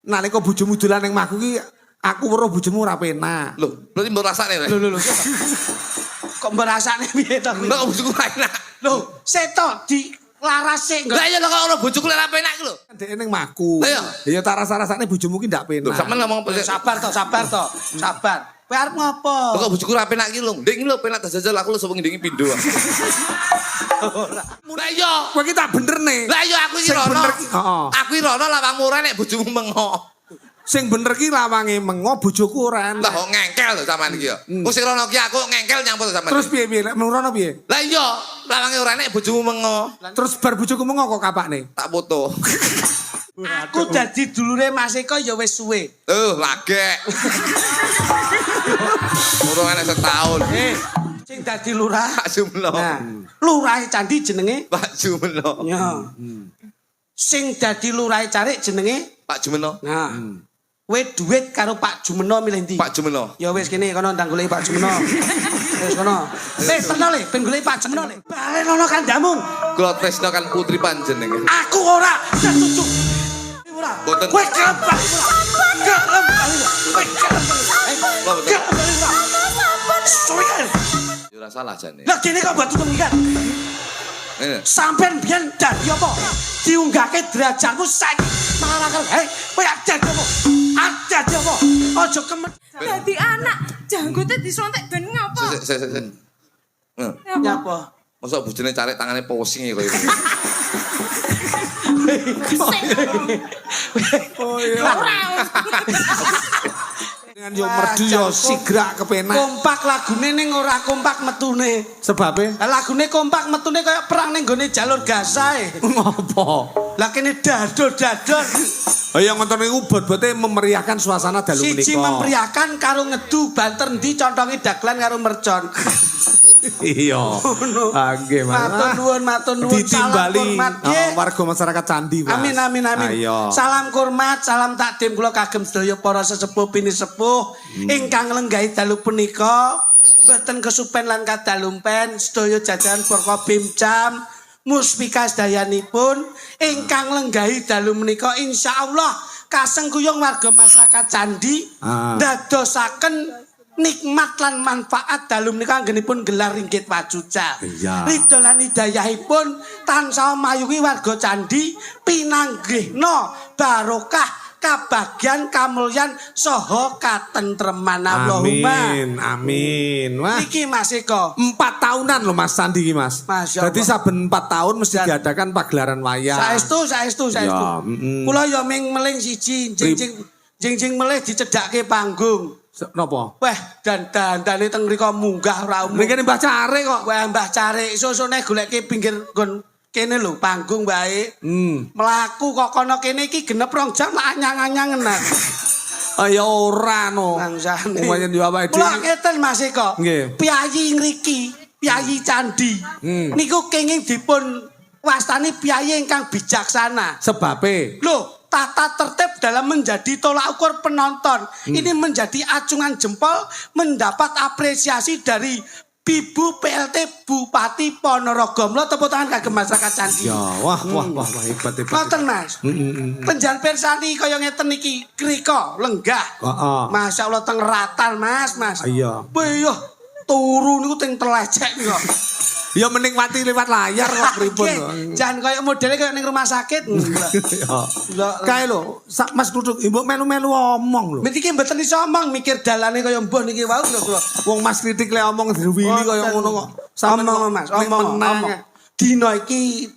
nalika bojomu dolan ning omahku ki aku weruh bojomu ora penak. Lho, berarti mbok rasane lho. Lho. Kok merasane piye to kuwi? Mbok bojoku ra enak. Lho, seto di laras sik. Lah iya lho kok ono bojoku lek ra penak iki lho. Dek ning omahku. Lah iya. Ya tak rasa-rasane bojomu ki ndak penak. Lho, sampean ngomong Sabar to. Sabar. Kowe arep ngopo? Kok bojoku ra penak iki lho. Ndek iki lho penak jajal aku lho sapa ngendingi pindho. Lah iya. Kowe ki tak bener nih. Lah iya aku iki Sing rono. bener ki, heeh. Aku iki rono lawangmu ora nek bojomu mengo. Sing bener ki lawange mengo bojoku ora enak. Lah kok ngengkel lho sampean iki ya. Ku sing rono ki aku ngengkel nyambut sampean. Terus piye lek mengrono piye? Lah iya, lawange ora nek bojomu mengo. Terus bar bojoku mengo kok kapakne. Tak foto. Aku dadi dulure Mas Eko ya wis suwe. Lagek. Urung enek setahun. Sing dadi lurah. Pak Jumlo. Nah, lurahe Candi jenenge Pak Jumlo. ya. Sing dadi lurahe Carik jenenge Pak Jumlo. nah. Kowe duit karo Pak Jumeno milih ndi? Pak Jumlo. Ya wis kene kono ndang goleki Pak Jumeno. Wis kono. Tresno le, ben goleki Pak Jumeno le. Balen ono kandamu. Kula tresno kan putri panjenengan. Aku ora setuju. Ora. Boten. Kowe gampang. Gampang. Kowe gampang. Soalnya, Ya ora salah jane. lah kene kok buat tukang ikan. Ini. Sampean biyen dadi apa? Diunggahke derajatku saiki. Malah hei, kowe dadi apa? Dadi apa? Aja kemet. Dadi anak, janggote disontek ben ngopo? Sik. Nyapa? Masa bojone carik tangane posing ya koyo. Oh iya. Dengan yo merdu yo sigrak kepenak. Kompak lagune ning ora kompak metune. Sebabe Lah lagune kompak metune kaya perang ning gone jalur Gaza. ngopo? Lah kene dador-dador. Ya ngoten niku bot-bote memeriahkan suasana dalu menika. Siji memeriahkan karo ngedu banter ndi contongi daglan karo mercon. Iya. Nggih, Mas. Matur nuwun, ditimbali salam hormat, nggih. warga masyarakat Candi, Mas. Amin. Ayo. Salam kurmat, salam takdim kula kagem sedaya para sesepuh bini sepuh ingkang lenggahi dalu punika. Boten kesupen lan kadalumpen sedaya jajaran Porko Bimcam muspika sedayanipun ingkang lenggahi dalu menika insyaallah kasengkuyung warga masyarakat Candi dadosaken nikmat lan manfaat dalu menika anggenipun gelar ringgit wajuca. Iya. Ridho lan hidayahipun tansah mayungi warga Candi pinanggihna barokah kabagyan kamulyan saha katentreman Allahumma. Amin. Wah. Iki Mas Eko 4 tahunan loh Mas Sandi iki, Mas. Masya Jadi Allah. saben 4 tahun mesti diadakan pagelaran wayang. Saestu. Ya, Kula ya ming meling siji jing melih dicedhakke panggung. Napa? Wah, dandane teng mriku munggah ora umum. Mriki Mbah Cari kok. Wah, Mbah Carik sesone goleke pinggir nggon kene lho panggung wae. Melaku kok kono kene iki genep 2 jam lah anyang-anyangen. Ya ora no. Bangsane. Lumayan yo awake Kula dhewe. ngeten Mas Eko. Nggih. Piyayi ngriki, piyayi candi. Niku kenging dipun wastani piyayi ingkang bijaksana. Sebabe Loh, tata tertib dalam menjadi tolak ukur penonton. Ini menjadi acungan jempol mendapat apresiasi dari Bibu PLT Bupati Ponorogo. Mula tepuk tangan kagem masyarakat Candi. ya wah hebat. Ngoten Mas. Penjan persani kaya ngeten iki krika lenggah. Heeh. Masya Allah teng ratan Mas. Iya. Wih, turu niku teng telecek niku. Ya menikmati lewat layar kok pripun. Nggih, jangan kaya modele kaya ning rumah sakit. Kae lho, Mas Duduk, mbok melu-melu omong lho. Mriki mboten iso omong mikir dalane kaya mbah niki wau lho kula. Wong Mas Kritik lek omong diruwili kaya ngono kok. Omong Mas, omong. Dina iki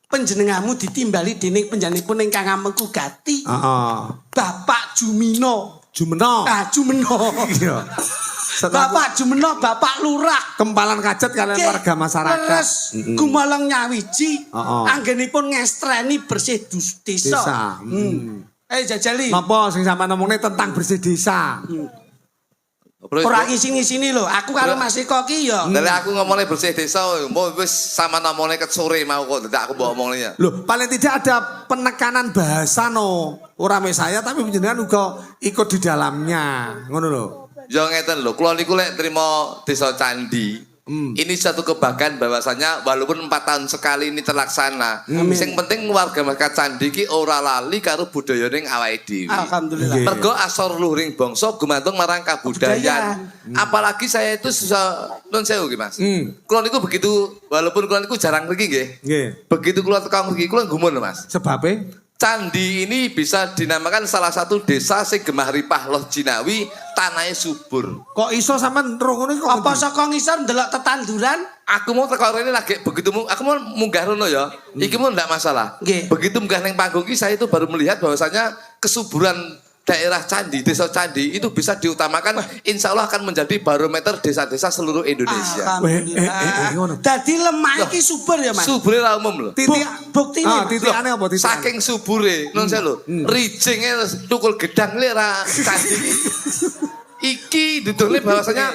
panjenenganmu ditimbali dening panjenenganipun ingkang amengku gati. Heeh. Bapak Jumino. Jumeno. Jumeno. Iya. Bapak Jumeno, Bapak Lurah. Kempalan kajat kalian warga masyarakat. Leres gumaleng nyawiji. Heeh. Anggenipun ngestreni bersih desa. Ayo jajali. Napa sing sampean omongne tentang bersih desa? Ora ngisi-ngisini lho. Aku karo Mas Eko ki ya. Dari aku ngomongnya bersih desa, mau wis sama ngomongnya ket sore mau kok, tidak aku bawa ngomongnya. Loh, paling tidak ada penekanan bahasa no. Ora me saya tapi panjenengan uga ikut di dalamnya. Ngono lho. Ya ngeten lho, kula niku lek trima desa Candi, Ini satu kebanggaan bahwasanya walaupun 4 tahun sekali ini terlaksana, sing penting warga masyarakat Candi ki ora lali karo budayaning awake dhewe. Alhamdulillah. Mergo asor luhuring bangsa gumantung marang kabudayan. Apalagi saya itu susah nun sewu nggih Mas. Kula niku begitu walaupun kula niku jarang mriki nggih. Nggih. Begitu kula teko mriki kula gumun Mas. Sebabe Candi ini bisa dinamakan salah satu desa sing gemah ripah loh Jinawi, tanahnya subur. kok iso sampean roh ngono kok. Apa saka ngisor ndelok tetanduran? Aku mau teko rene lagi begitu aku mau munggah rono ya. Iki mau ndak masalah. Nggih. Begitu munggah neng panggung iki saya itu baru melihat bahwasanya kesuburan daerah Candi, desa Candi itu bisa diutamakan, insya Allah akan menjadi barometer desa-desa seluruh Indonesia. Alhamdulillah. Dadi lemah iki subur ya, Mas. Subure ra umum lho. Titik Buktine. titikane apa titik? Saking subure, non saya lho, rijinge tukul gedang le ra Candi. Iki duduknya bahwasanya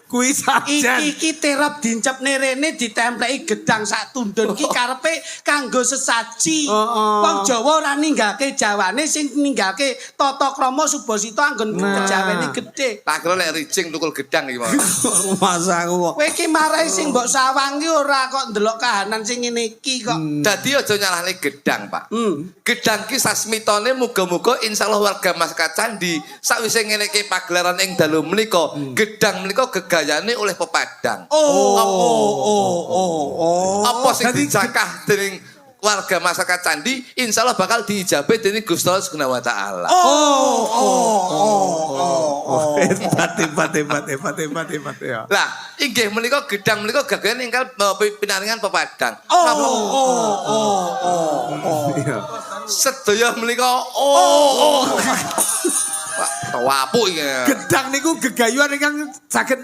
kuwi sajen. Iki terap dincepne rene ditempleki gedang sak tundun iki karepe kanggo sesaji. Wong Jawa ora ninggake Jawane sing ninggake tata krama Subasita anggon kejawene gedhe. tak kira lek rijing tukul gedang iki mau. Masa aku kok. Kowe iki marai sing mbok sawang ki ora kok ndelok kahanan sing ngene iki kok. Dadi aja nyalahne gedang, Pak. Gedang ki sasmitone muga-muga insyaallah warga masyarakat Candi sakwise ngeneke pagelaran ing dalu menika, gedang menika gegayane oleh pepadang. Apa sing dijangkah dening warga masyarakat Candi insyaallah bakal diijabe dening Gusti Allah Subhanahu wa taala. Hebat ya. Lah, inggih menika gedang menika gagahan ingkang pinaringan pepadang. Iya. Sedaya menika Pak, tawapu iki. Gedang niku gegayuhan ingkang saged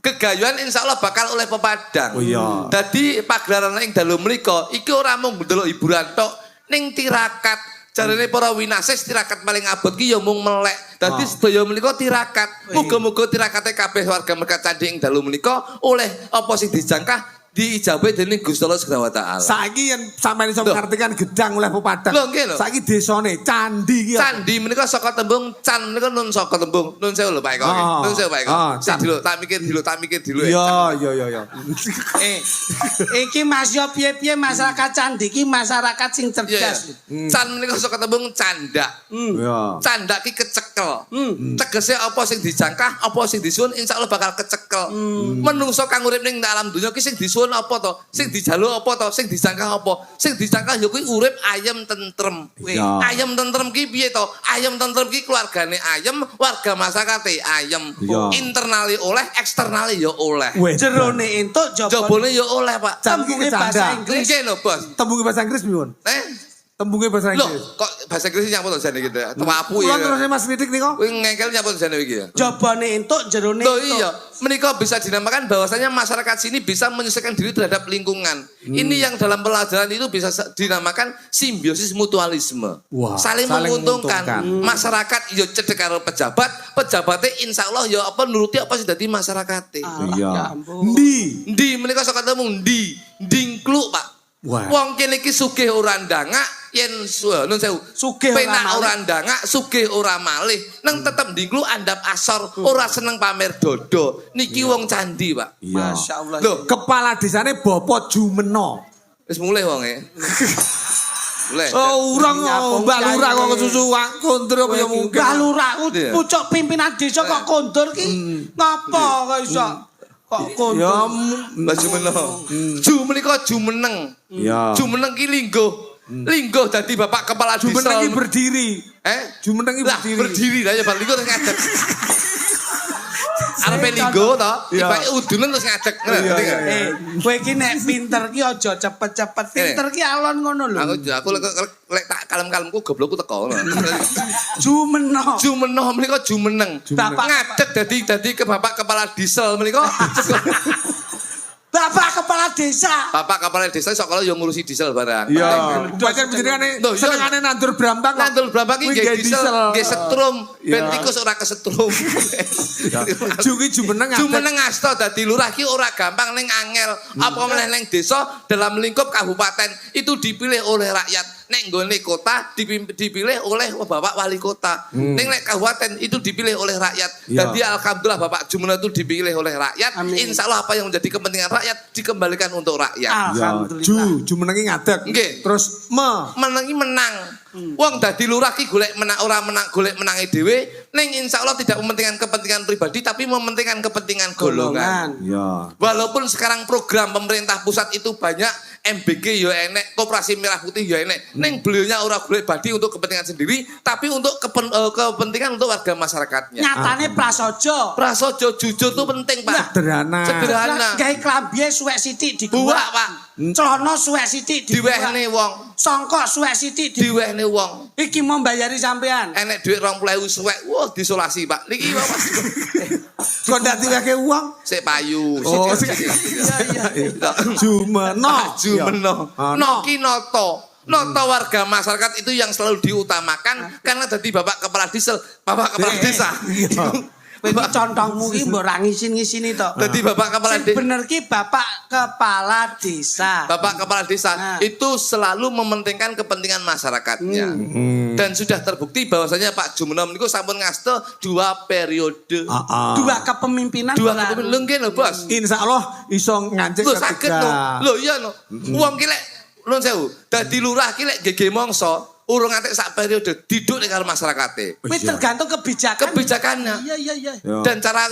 Gegayuhan insyaallah bakal oleh pepadang. Oh iya. Dadi pagelaran ing dalu menika iki ora mung ndelok hiburan tok ning tirakat. Jarene para winasis tirakat paling abot ki ya mung melek. Dadi sedaya menika tirakat. Muga-muga tirakate kabeh warga masyarakat Candi ing dalu menika oleh apa sing dijangkah diijabe dening Gusti Allah Subhanahu wa taala. saiki yen sampeyan iso ngartikan gedang oleh pepadang. Lho, nggih lho. Saiki desane Candi iki. Candi menika saka tembung can menika nun saka tembung nun sewu lho Pak Eko. Nun sewu Pak Eko. Sing dulu tak mikir dulu. Iya. Iki Mas yo piye-piye masyarakat Candi iki masyarakat sing cerdas. Can menika saka tembung candak. Iya. Candak ki kecekel. Tegese apa sing dijangkah, apa sing disuwun insyaallah bakal kecekel. Menungso kang urip ning alam donya ki sing disuwun apa to? Sing dijaluk apa to? Sing dijangkah apa? Sing dijangkah ya kuwi urip ayem tentrem. Iya. Ayem tentrem ki piye to? Ayem tentrem ki keluargane ayem, warga masyarakate ayem. Iya. Internali oleh, eksternali ya oleh. Jerone entuk Jabone ya oleh, Pak. tembunge bahasa Canda. Inggris. Nggih lho, Bos. Tembunge bahasa Inggris piwon? Tembunge bahasa Loh, Inggris. kok bahasa Inggris nyapa to jane gitu ya? Tawapu Kula ya. terusnya Mas Midik nika. Kuwi ngengkel nyapa jane iki ya? Jabane entuk jerone Loh entuk. iya, menika bisa dinamakan bahwasanya masyarakat sini bisa menyesuaikan diri terhadap lingkungan. Ini yang dalam pelajaran itu bisa dinamakan simbiosis mutualisme. Wah, saling saling menguntungkan. menguntungkan. Masyarakat yo cedek karo pejabat, pejabatnya insyaallah yo apa nuruti apa sih dadi masyarakate. Iya. ampun. Ndi. Menika saka temu ndingkluk, Pak. Wah. Wong kene iki sugih ora ndangak yen nun sewu Sugih ora penak malih. ora ndangak sugih ora malih nang tetep ndingkluk andap asor ora seneng pamer dodo niki wong Candi, Pak. Iya. Masyaallah. Loh, Kepala desane Bapak Jumeno. wis mulai wonge. Mulai. Oh, urang Nyapung Mbak Lurah kiai. kok susu kondur apa ya mungkin. Mbah Lurah Iya. pucuk pimpinan desa kok kondur ki. Ngapa kok iso kok kondur? Ya Mbak Jumeno. Ju menika jumeneng. Iya. Jumeneng ki linggo. Linggo dadi bapak kepala desa. Jumeneng iki berdiri. Jumeneng iki Lah berdiri. berdiri lah ya bal linggo terus ngadeg. Arepe linggo to, Iya. tibake udunen terus ngadeg. Kowe iki nek pinter ki aja cepet-cepet. Pinter ki alon ngono lho. Aku lek tak kalem-kalemku goblokku teko. Jumeno. Jumenoh menika jumeneng. Bapak Ngadeg dadi ke bapak kepala diesel menika. Bapak kepala desa. Bapak kepala desa sok kalau yang ngurusi diesel barang. Iya. Pancen jenengane Loh, iya. senengane nandur brambang. kok. Nandur berapa ki Kuwi nggih nggih diesel, nggih setrum, ben Iya. tikus ora kesetrum. Juki Jumeneng Jumeneng asta dadi lurah ki ora gampang ning angel. Apa meneh ning desa dalam lingkup kabupaten itu dipilih oleh rakyat. nek nggone kota dipilih oleh Bapak Wali Kota. Ning nek kabupaten itu dipilih oleh rakyat. Iya. Jadi alhamdulillah Bapak Jumeneng itu dipilih oleh rakyat. Amin. Insya Allah apa yang menjadi kepentingan rakyat dikembalikan untuk rakyat. Alhamdulillah. Ju menengi ngadeg. Nggih. Terus Menangi menang. Wong dadi lurah ki golek menang ora menang golek menange dhewe ning insyaallah tidak mementingkan kepentingan pribadi tapi mementingkan kepentingan golongan. ya. Walaupun sekarang program pemerintah pusat itu banyak MBG ya enek, Koperasi Merah Putih ya enek. Ning beliaunya ora golek badi untuk kepentingan sendiri tapi untuk kepentingan untuk warga masyarakatnya. Nyatane prasaja. Prasaja jujur tuh penting, Pak. Sederhana. Sederhana. Gawe klambi suwek sithik Buak, dibuak. Pak. Celana suwek sithik dibuak. Diwehne wong. Songkok suwek sithik dibuak. Diwehne wong. Iki mau bayari sampean. Enek duit 20.000 suwek. Wah, disolasi, Pak. Niki Bapak. Kok ndak diweke uang? Sik payu. Oh, Jumeno. Jumeno. Ah, Noki noto. Noto warga masyarakat itu yang selalu diutamakan karena tadi Bapak Kepala Desa, Bapak Kepala Desa. Iki contongmu ki mbok ra ngisin-ngisini to. Tadi Bapak Kepala Sing Desa. bener ki Bapak Kepala Desa. Bapak Kepala Desa itu selalu mementingkan kepentingan masyarakatnya. Dan sudah terbukti bahwasanya Pak Jumeneng niku sampun ngasto 2 periode. Dua kepemimpinan. 2 berlalu. kepemimpinan. Lho nggih lho, Bos. Insya Allah iso ngancik Lho sakit no. Lho iya no. Wong ki lek nuwun sewu, dadi lurah ki lek gege mangsa urung ngantek sak periode diduk nek karo masyarakate. Kuwi tergantung kebijakan. Kebijakannya. Iya. Dan cara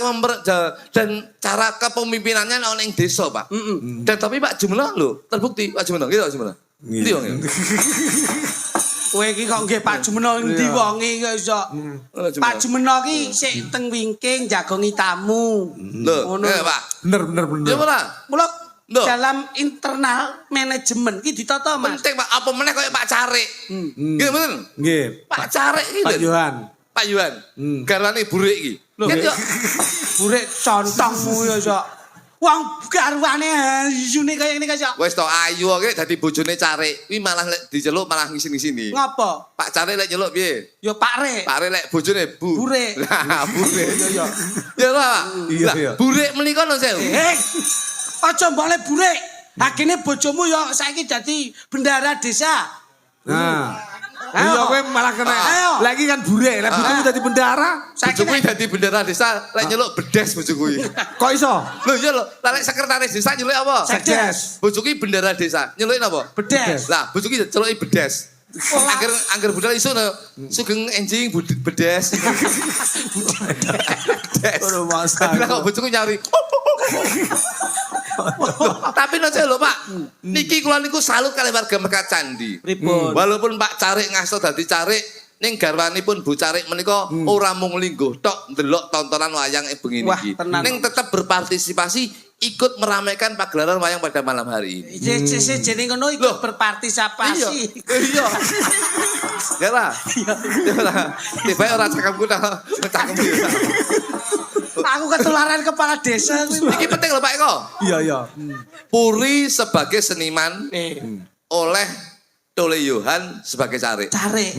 kepemimpinannya ana ning desa, Pak. Dan tapi Pak Jumeneng lho, terbukti Pak Jumeneng, gitu Pak Jumeneng. Ndi wong iki? Kowe iki kok nggih Pak Jumeneng ndi wonge kok iso. Pak Jumeneng ki sik teng wingking jagongi tamu. Lho, Ngono. Pak. Bener. Ya ora? Mula Loh. dalam internal manajemen ki ditata Mas. Penting Pak, apa meneh koyo Pak Carik. Nggih mboten? Nggih. Pak Carik iki Pak lho. Yohan. Pak Yuhan. Garwane burik iki. Kan yo Burek contongmu ya iso. Wong garwane isune kaya ngene kaya. wis to ayu kok dadi bojone Carik. Kuwi malah lek diceluk malah ngisin-ngisini. Ngopo? Pak Carik lek nyeluk piye? Ya Pak Rek. Pak Rek lek bojone Bu. Burik. Lah, burik. Ya. Ya Pak. Iya, Lah, iya. burik menika lho sewu. Aja mbok le burek. Akine bojomu ya saiki dadi bendara desa. Nah. Ayo. Iya kowe malah kena. Ayo. Lagi kan burek, lek bojomu dadi bendara. Saiki Bojoku dadi bendera desa lek nyeluk bedes bojoku iki. Kok iso? Lho iya lho, lah lek sekretaris desa nyeluk apa? Sekdes. Bojoku bendera desa, nyelukin apa? Bedes. Lah, bojoku celuki bedes. Angger budal iso no, sugeng enjing bedes. Bedes. Ora masalah. Tapi lah kok bojoku nyari. Tapi no lho Pak, niki kula niku salut kali warga Mekat Candi. Pripun? Walaupun Pak Carik ngasto dadi Carik, ning garwanipun Bu Carik menika ora mung lingguh tok ndelok tontonan wayang bengi Wah, niki. tenan. Ning tetep berpartisipasi ikut meramaikan pagelaran wayang pada malam hari ini. Jeneng ngono iku Loh. berpartisipasi. Iya. Ya lah. Ya lah. Tiba ora cakapku dah cakep iki. Aku ketularan kepala desa kuwi. Iki penting lho Pak Eko. Iya. Puri sebagai seniman Eh, oleh Tole Yohan sebagai Carik. Carik.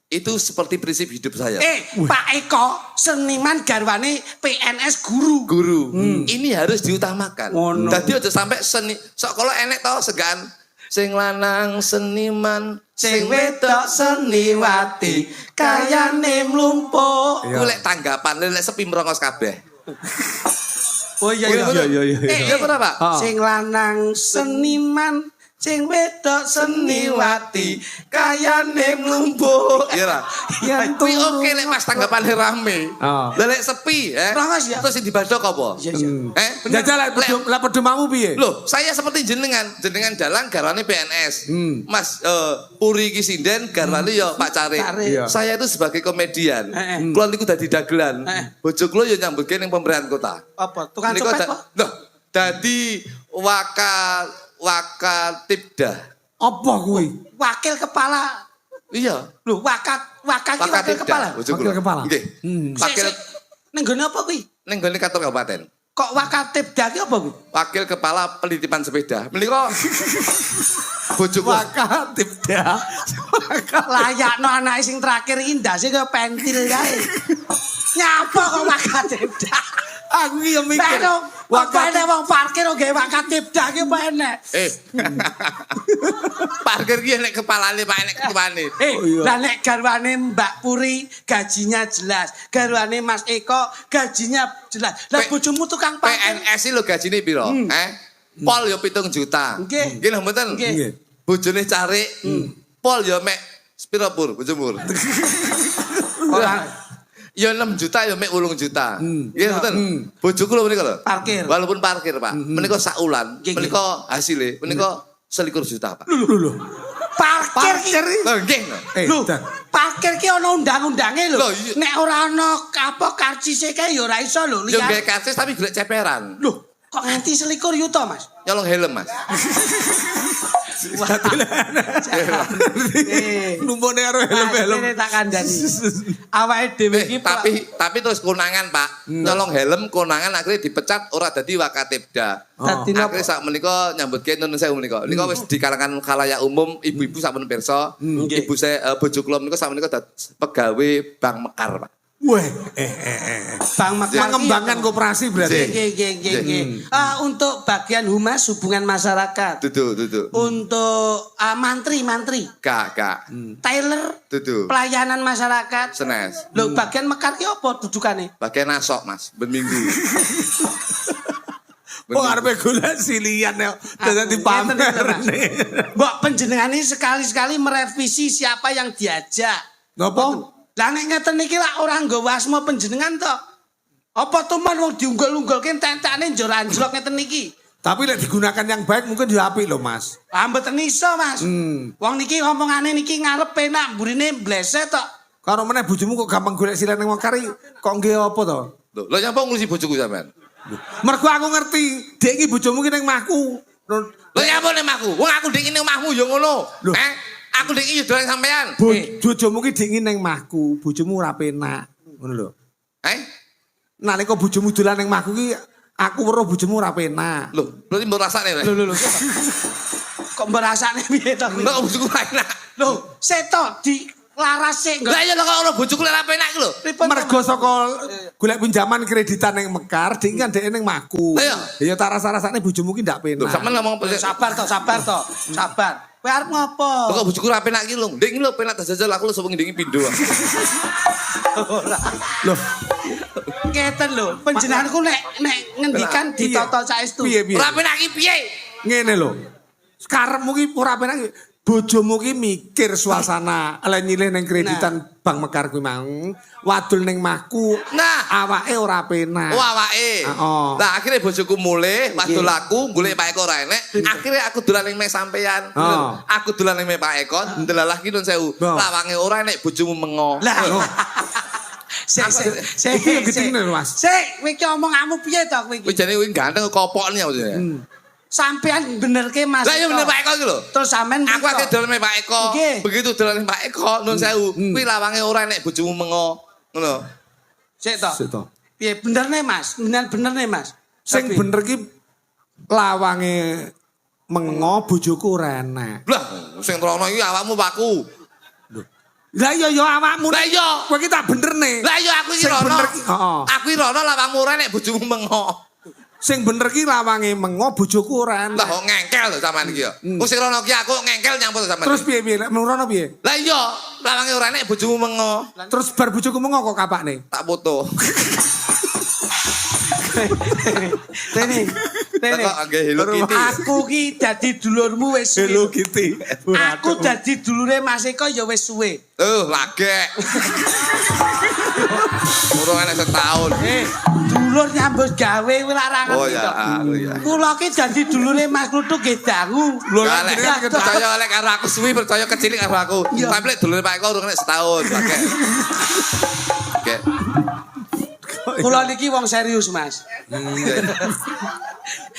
Itu seperti prinsip hidup saya. Pak Eko seniman garwane PNS guru. Guru. Ini harus diutamakan. Ngono. Dadi aja sampai seni sok kalau enek to segan sing lanang seniman, Sing wedok seniwati kayane mlumpuk. ku lek tanggapan lek sepi merongos kabeh. Oh iya Iya bener Pak? Sing lanang seniman, sing wedok seniwati kayane mlumpuk. Iya lah. Yen Kuwi oke lek pas tanggapan rame. Oh. Lah lek sepi Rongos ya? Terus sing dibadok apa? Iya. Jajal lek pedomamu piye? Loh, saya seperti jenengan dalang garwane PNS. Mas Puri iki sinden garwane ya Pak Carik. Carik. Iya. Saya itu sebagai komedian. Heeh. Kula niku dadi dagelan. Bojo kula ya nyambutke ning pemerintahan kota. Apa? Tukang Niku copet ada- kok? Loh, dadi Wakatibdah. Apa kuwi? Wakil kepala. Iya. Lho, wakil kepala. Bojo Wakil kula. kepala. Nggih. Wakil Ning gone apa kuwi? ning gone kantor kabupaten. Kok Wakatibda ki apa kuwi? Wakil Kepala Penitipan Sepeda. Menika bojoku. Wakatibda. Layakno anake sing terakhir iki ndase kaya pentil kae. Nyapa kok Wakatibda? Aku ki yo mikir. Wakane wong parkir kok gawe Wakatibda ki apa enek? Parkir ki nek kepalane Pak nek ketuane. Lah nek garwane Mbak Puri gajinya jelas, garwane Mas Eko gajinya jelas. Lah bojomu tukang parkir. PNS lho gajine piro? Pol yo 7 juta. Nggih. Nggih lho mboten. Nggih. Bojone carik. Pol yo mek piro pur bojomu? Ora Ya 6 juta ya mek 8 juta. Nggih mboten. Bojoku lho menika lho. parkir. Walaupun parkir, Pak. Menika sak ulan, Nggih, menika hasile menika 21 juta, Pak. Lho. Parkir ki. Lho nggih. Lho, parkir ki ana undang-undange lho. Lho, iya. Nek ora ana apa karcise kae ya ora iso lho Yo lihat. gawe karcis tapi golek ceperan. Lho, kok nganti 21 yuta, Mas? Nyolong helm, Mas. Numpune karo helm-helm. Ini tak kandhani. Awake dhewe iki Tapi terus konangan, Pak. Nyolong helm konangan akhirnya dipecat ora dadi Wakatibda. dadi napa? Akhirnya sak menika nyambut gawe nuwun sewu menika. Nika wis di kalangan khalayak umum, ibu-ibu sampun pirsa. Nggih. Ibu saya bojo kula menika sak menika pegawai Bank Mekar, Pak. Weh, Bang Mekar mengembangkan koperasi berarti. Nggih. Untuk bagian humas hubungan masyarakat. Duduk. Untuk mantri. Kak. Tailor Duduk. pelayanan masyarakat. Senes. Lho bagian Mekar ki apa dudukane? Bagian nasok, Mas, ben minggu. Oh, arepe golek silian ya. Dadi pamer. Mbok panjenengane sekali-sekali merevisi siapa yang diajak. Napa? Lah nek ngeten iki lak ora nggawa asma panjenengan to. Apa teman wong diunggul-unggulke entek-entekane njor anjlok ngeten iki. Tapi lek digunakan yang baik mungkin ya apik lho, Mas. Ah mboten iso, Mas. Wong niki ngomongane niki ngarep penak, mburine bleset tok. Karo meneh bojomu kok gampang golek silian ning wong kari, kok nggih apa to? Lho nyapa ngurusi bojoku sampean? Mergo aku ngerti, dek iki bojomu ki ning mahku. Lho nyapa ning omahku? Wong aku ndek ning omahmu ya ngono. Loh. Aku ndek yo dolan sampean. Bojomu ki dek ning mahku, bojomu ora penak. Ngono lho. Nalika bojomu dolan ning mahku ki aku weruh bojomu ora penak. Lho mbok rasane. Lho. Kok merasane piye to? Lho bojoku ora enak. Lho, seto di laras sik. Lah iya lho kok ora bojoku ora enak iki lho. Mergo saka golek pinjaman kreditan ning Mekar, dek kan dek ning mahku. Lah iya. Ya tak rasa-rasane bojomu ki ndak Lho penak. sampean ngomong Sabar to. Sabar. Kowe arep ngopo? kok bojoku ora enak iki lho. Ndek iki lho penak jajal aku lho sapa ngendingi pindho. Loh, Keten lho, panjenenganku nek ngendikan Piye? ditata saestu. piye? Ora penak iki piye? Ngene lho. Sekaremmu ki ora penak ki. Bojomu ki mikir suasana ala nyilih ning kreditan Bank Mekar kuwi mang. Wadul ning mahku. Nah. Awake ora penak. Oh awake. Heeh. Lah akhirnya bojoku mulih, wadul aku golek Pak Eko ora enek. Akhirnya aku dolan ning mek sampean. Oh. Aku dolan ning mek Pak Eko, ndelalah ki nun sewu. Oh. Lawange ora enek bojomu mengo. Lah. Sik. Iki yo gedine lho, Mas. Sik, kowe iki omonganmu piye to kowe Kuwi iki? jane kuwi ganteng kopokne maksudnya. Sampean benerke Mas. Lah iya bener Pak Eko iki lho. Terus sampean Aku akhirnya dolan mek Pak Eko. Nggih. Begitu dolan mek Pak Eko nun sewu. Kuwi lawange ora enek bojomu mengo. Ngono. Sik to. Sik to. Piye benerne Mas? Bener nih Mas. Sing Tapi- bener ki lawange mengo bojoku ora enak. Lah sing rono iki awakmu Pakku. Lah iya ya awakmu. Lah iya. Kowe ki tak benerne. Lah iya aku iki Sing rono. bener ki, heeh. Aku iki rono lawangmu ora enek bojomu mengo. Sing bener ki lawange mengo bojoku ora Lah enak. kok ngengkel lho sampean iki ya. Wong sing rono ki aku ngengkel nyampur sampean. Terus piye lek merono piye? Lah iya, lawange ora enek bojomu mengo. Terus bar bojoku mengo kok kapakne. Tak foto. Rene. Kok agak Hello Kitty. Aku ki dadi dulurmu wis suwe. Hello Kitty. Aku dadi dulure Mas Eko ya wis suwe. Lagek. Urung enek setahun. Dulur nyambut gawe kuwi lak ra Oh ngerti ya, to. aku ya. Kula ki dadi dulure Mas Kluthuk nggih dangu. Lho, Lah, lek jenengan kita- percaya lek karo aku suwi percaya kecilik karo aku. Iya. Tapi lek dulure Pak Eko urung enek setahun. Lagek. Oke. Kula niki wong serius, Mas.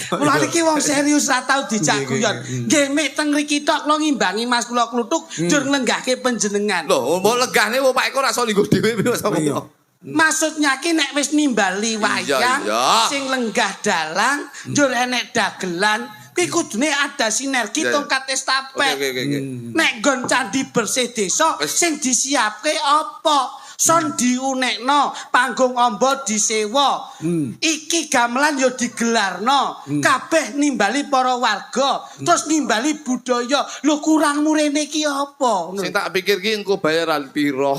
Kula niki wong serius ra tau dijak guyon. Nggih mek teng mriki tok kula ngimbangi Mas kula Kluthuk njur nglenggahke panjenengan. Loh, mbok legahne wong Pak Eko ora iso linggo dhewe piye sama. Iya. Maksudnya ki nek wis nimbali wayang iya. sing lenggah dalang, njur enek dagelan, kuwi kudune ada sinergi Iya, iya. tongkat estafet. Oke. Nek nggon candi bersih desa Wes. sing disiapke apa? Son diunekno, panggung amba disewa. Iki gamelan ya digelarno. Kabeh nimbali para warga, terus nimbali budaya. Lho kurang murene iki apa? Sing tak pikir ki engko bayaran piro.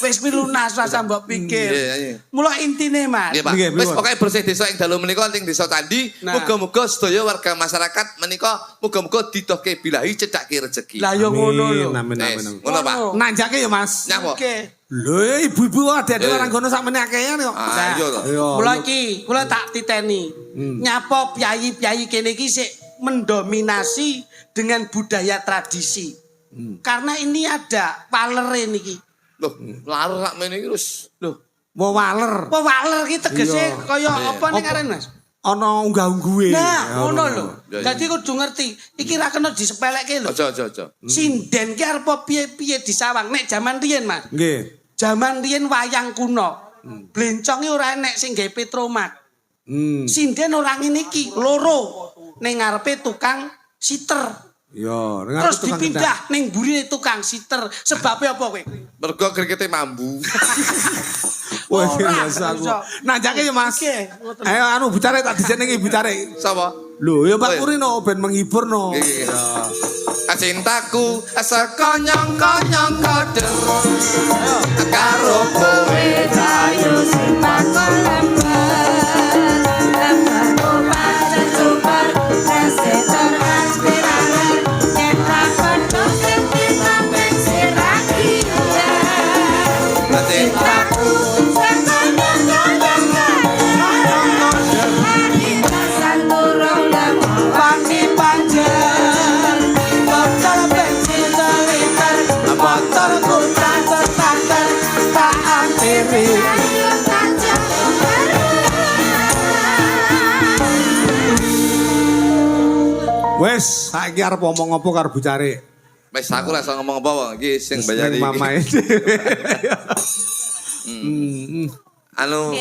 Wis kuwi lunas rasa mbok pikir. Iya. Mula intine, Mas. Nggih, Pak. Nggih, Wis pripun? pokoke bersih desa ing dalu menika ing desa Candi, Nah. muga-muga sedaya warga masyarakat menika muga-muga didohke bilahi cedhake rezeki. Lah yo ngono lho. Amin. Wes, ngono Pak. Nanjake ya Mas. Nyapa? Oke. Lho ibu-ibu ada Eh. orang gono sakmene akehan kok. Ah, iya to. Iya. Mula iki kula tak titeni. Nyapa piyayi-piyayi kene iki sik mendominasi dengan budaya tradisi. Karena ini ada walere niki. Loh, laler sak mene iki wis. Lho, Mau waler. apa waler ki tegese Iya. kaya apa ning arene, Mas? Ana unggah-ungguhe. Nah, ngono lho. Ya, ya. Dadi kudu ngerti, iki ra kena disepelekke lho. Aja. Sinden ki arep piye-piye disawang nek jaman riyen, Mas. Nggih. Jaman riyen wayang kuno. Blenconge ora enek sing gawe petromat. Sinden ora ngene iki, loro. Ning ngarepe tukang siter. Yo, Terus dipindah ning mburi tukang siter. Sebabnya apa kowe? Mergo krikete mambu. Wah, Ora, biasa aku. iso. Nanjake ya Mas. Oke, ngoten. Ayo anu bicare tak disenengi bicare. Sapa? Lho, ya Oh, Mbak iya. Puri no ben menghibur no. Nggih. Cintaku asa konyong-konyong kode karo kowe. Ayo sing bakal lembar pada super resetor aspiraler nyetak penuh sentimen bersiraki cintaku Wangi panjer, botol bensin seliter, motor kutra starter, tak akhiri. Wes, saiki arep ngomong apa karo bicare? Wis aku rasa ngomong apa wae iki sing bayari. Neng mamae. Anu,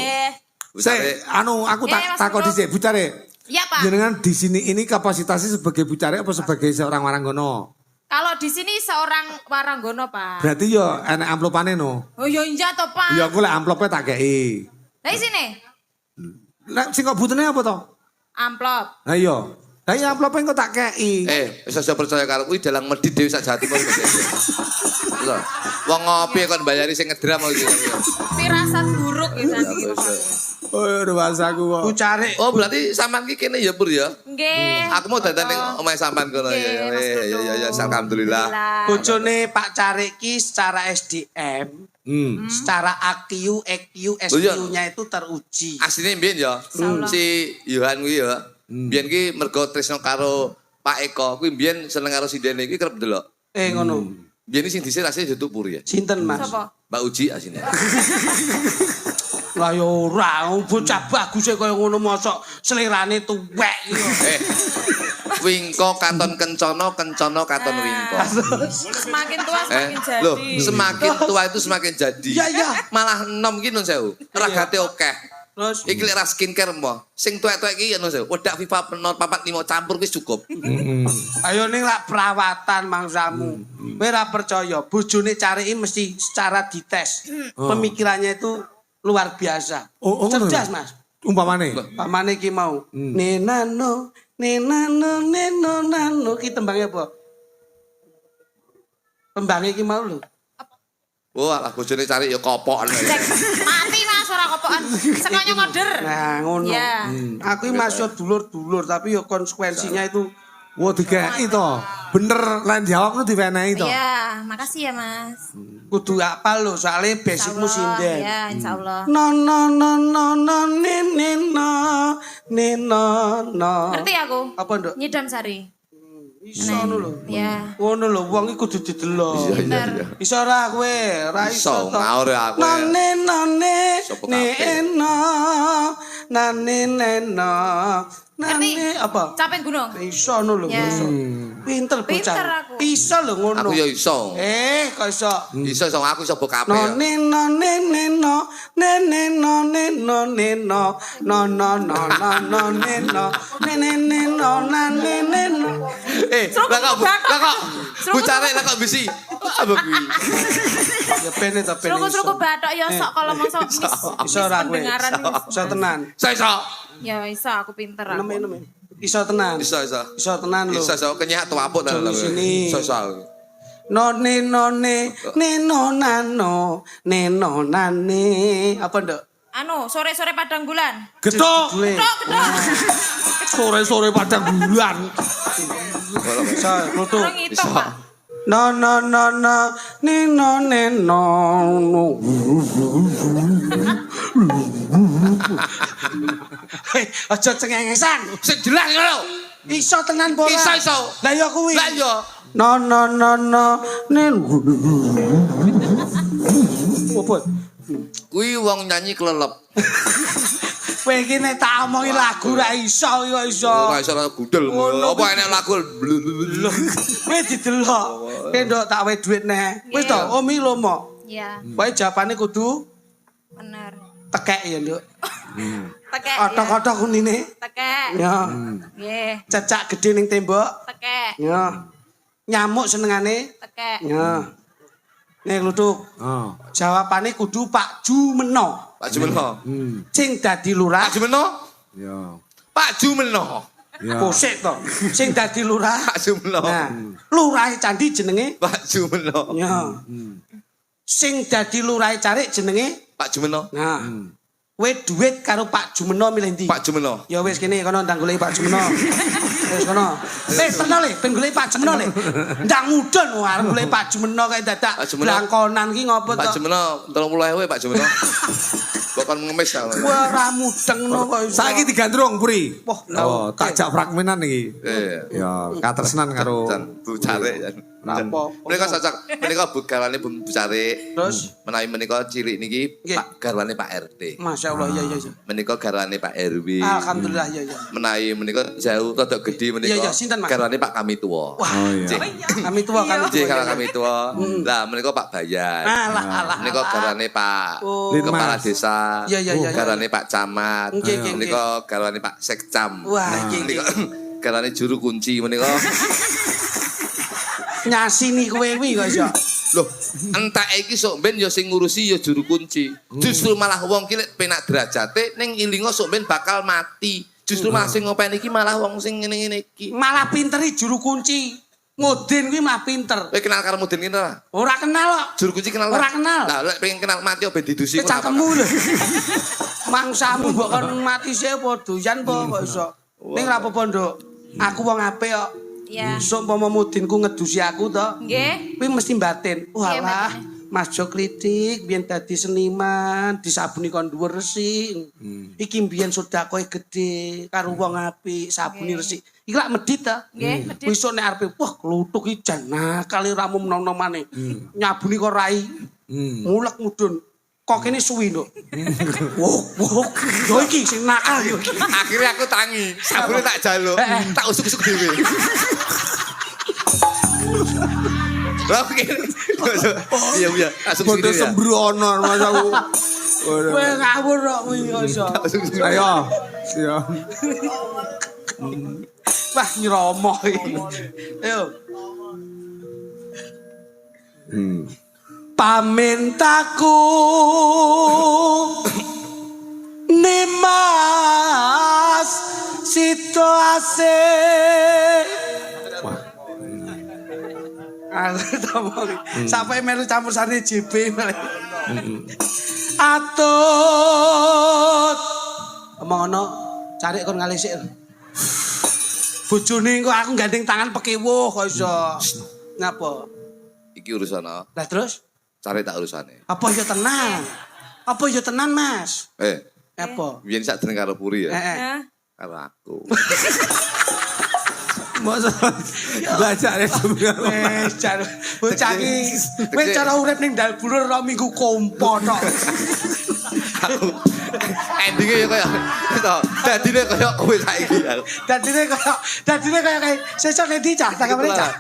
Sik, anu aku Iya, Mas takon Bro. dhisik bicare. Iya, Pak. Jenengan di sini ini kapasitasnya sebagai bicare apa sebagai seorang waranggono? Kalau di sini seorang waranggono, Pak. Berarti yo enek amplopane no. Oh, yo iya toh, Pak. Ya aku lek amplopnya tak kei. Lah sini. Lah sing kok butuhne apa to? Amplop. Lah iya. Lah iya amplopnya kok tak kei. wis aja percaya karo kuwi dalang medhit dhewe sak Jawa Timur kok. Lho, wong ngopi kon bayari sing ngedram iki. Firasat buruk ya tadi. Oh, udah bahasaku kok. Ku cari Oh, berarti sampean ki kene ya Pur ya? Nggih. Aku mau datang ning omahe sampean kono ya. Mas Dodo. Ya, alhamdulillah. bojone Pak Carik ki secara SDM, secara IQ, EQ, SQ-nya itu teruji. Asline mbiyen ya, si Yohan kuwi ya. Mbiyen ki mergo tresno karo Pak Eko, kuwi mbiyen seneng karo Sindene iki kerep delok. Ngono. Mbiyen sing dhisik asline YouTube Pur ya. Sinten, Mas? Sapa? Mbak Uji asline. Lah yo ora, bocah bagus kaya ngono mosok selerane tuwek iki. Wingko katon kencana, kencana katon wingko. Semakin tua semakin jadi. Loh, semakin tua itu semakin jadi. Iya, iya. Malah enom ki nun sewu. Ragate akeh. Terus Iki lek ra skincare mo. Sing tuwek-tuwek iki ya nun sewu. Wedak Viva penot 4 5 campur wis cukup. ayo ning lak perawatan mangsamu. Kowe ora percaya, bojone Cariki mesti secara dites. Pemikirannya itu luar biasa. Oh, ngono Cerdas, ya? Mas. Umpamane. Pamane iki mau. Nenano, nenano ki tembangnya apa? Tembangnya iki mau lho. Wah, lah bojone cari ya kopokan. Cek, mati Mas ora kopokan. Sekonya ngoder. Nah, ngono. Iya. Aku iki masih dulur-dulur tapi ya konsekuensinya itu Wah, dikei to. Bener lan jawab nu diwenehi to. Iya, makasih ya Mas. kudu apal lho, soalnya basicmu sinden. Ya, insyaallah. No no no no no ne no. Ngerti aku? Apa, Nduk? Nyidam sari. Iso ngono lho. Ya. Ngono lho, wong iki kudu didelok. Pinter. Iso ora kowe? Ora Iso, iso to. ngaur ya aku. None Sopo ne kabeh. no nane neno. Nane apa? Capek gunung. Iso ngono lho, Ya. iso. Pinter Pinter bocah. aku. Iso lho ngono. Aku ya iso. Kok iso? Iso aku iso bok kabeh. No neno neno neno neno neno no no no no no neno neno nane neno. Lah kok bucare lah kok bisi. Apa kuwi? Ya pene ta pene. Seruku batok ya sok kalau mau sok Iso ra kowe. pendengaran Iso tenan. Iso. ya iso aku pinter aku. Neme. Iso tenan. Iso. Iso tenan lho. Iso kenyak tuapuk ta. Jol sini. Iso. None neno nano neno nane apa nduk? Anu sore-sore padang bulan. Getok. Duwe. Sore-sore padang bulan. Iso kluthuk. Orang ngitung Pak. No neno neno Hei, aja cengengesan. Sing jelas ngono. Iso tenan bola. Iso. Lah ya kuwi. Lah yo. No neno. Apa? Kuwi wong nyanyi kelelep. Kowe iki nek tak omongi lagu ra iso ya iso. Ora iso gudel. Ngono Apa enek lagu? Kowe didelok. Kowe ndok tak wae dhuwit neh. Wis to, omi lomo. Ya, Kowe jawabane kudu bener. tekek ya, Nduk. Tekek. Otok-otok kunine. Tekek. Ya. Nggih, Cecak gedhe ning tembok. tekek. Ya. Nyamuk senengane. Tekek. Ya. Nih kluthuk. Oh. Jawabane kudu Pak Jumeno. Pak Jumeno. Sing dadi lurah. Pak Jumeno. Ya. Pak Jumeno. Ya. Kosek to. Sing dadi lurah. Pak Jumeno. Nah, lurahe candi jenenge. Pak Jumeno. Ya. Sing dadi lurahe Carik jenenge. Pak Jumeno. Nah. Kowe duit karo Pak Jumeno milih ndi? Pak Jumeno. Ya wis kene kono ndang goleki Pak Jumeno. Wis kono. Terno le, ben goleki Pak Jumeno le. Ndang mudun arep goleki Pak Jumeno kae dadak Pak Jumeno. blangkonan ki ngopo Pak to? Jumeno 30.000 Pak Jumeno. Bukan ngemis ta. Wah, ra mudeng no kok iso. Saiki digandrung Puri. Wah, Oh, tak jak fragmenan iki. Iya. Ya, katresnan karo Dan Bu Carik. Apa-apa. Menika cocok. Menika Bu garwane Bu Carik. Terus Menawi menika cilik niki Nggih. Pak garwane Pak RT. Masya Allah ya. Menika garwane Pak RW. Alhamdulillah ya. Menawi menika jauh rada gedhe menika. Iya, sinten, Mas? Garwane Pak Kami Tua. Wah, Oh iya. kami tua kami Nggih, tua. kalau Kami Tua. Lah menika Pak Bayan. Alah. Menika garwane Pak Oh. Kepala Linmas. Desa. Iya. Garwane Pak Camat. Nggih. Menika garwane Pak Sekcam. Wah, nggih. Menika garwane juru kunci menika. Nyasini kowe kuwi kok iso. Loh, entek iki sok ben ya sing ngurusi ya juru kunci. Justru malah wong ki lek penak derajate ning ilingo sok ben bakal mati. Justru malah sing ngopeni iki malah wong sing ngene-ngene iki. Malah pinteri juru kunci. Mudin kuwi mah pinter. Kowe kenal karo Mudin kene ora? Ora kenal kok. Juru kunci kenal Ora kenal. Lah lek pengen kenal mati ben didusi Kecakemmu lho. Mangsamu mbok kon mati sih apa doyan apa kok iso. Ning ra apa-apa, Nduk. Aku wong apik kok. Ya. Sok umpama mudinku ngedusi aku to. Nggih. Kuwi mesti batin. Walah, Mas Jo Klitik biyen dadi seniman, disabuni kon dhuwur resik. Iki biyen sedakoe gedhe karo wong apik, sabuni resik. Iki lak medhit ta? Nggih, medhit. Besok nek arepe wah kluthuk iki jan nakal ramu menom maneh. Nyabuni kok rai. Mulek mudun. Kok kene suwi, Nduk. Wok. Yo iki sing nakal yo. Akhirnya aku tangi, sabune tak jaluk, tak usuk-usuk dhewe. Lah kene. Iya, asuk bodo sini ya. sembrono Mas aku. Kowe ngawur kok kuwi kok iso. Ayo. Ya. Wah nyeromoh iki. Ayo. Pamintaku Nimas situasi. Aku tamoli. Sampai melu campur sari JB. Atut. Omong ono cari kon ngalih sik. Bojone kok aku gandeng tangan pekiwuh kok iso. Ngapa? Iki urusan Lah terus cari tak urusane. apa ya tenan? Apa ya tenan, Mas? Apa? Biyen sak dereng karo Puri ya. Ya. Karo aku. Masa belajar Wes jar bocah iki wis cara urip ning dal bulur ro minggu kompo tok. endingnya ya kayak itu. Dadine kayak kowe saiki. Dadine kayak sesuk nek dicah tak kamare cah.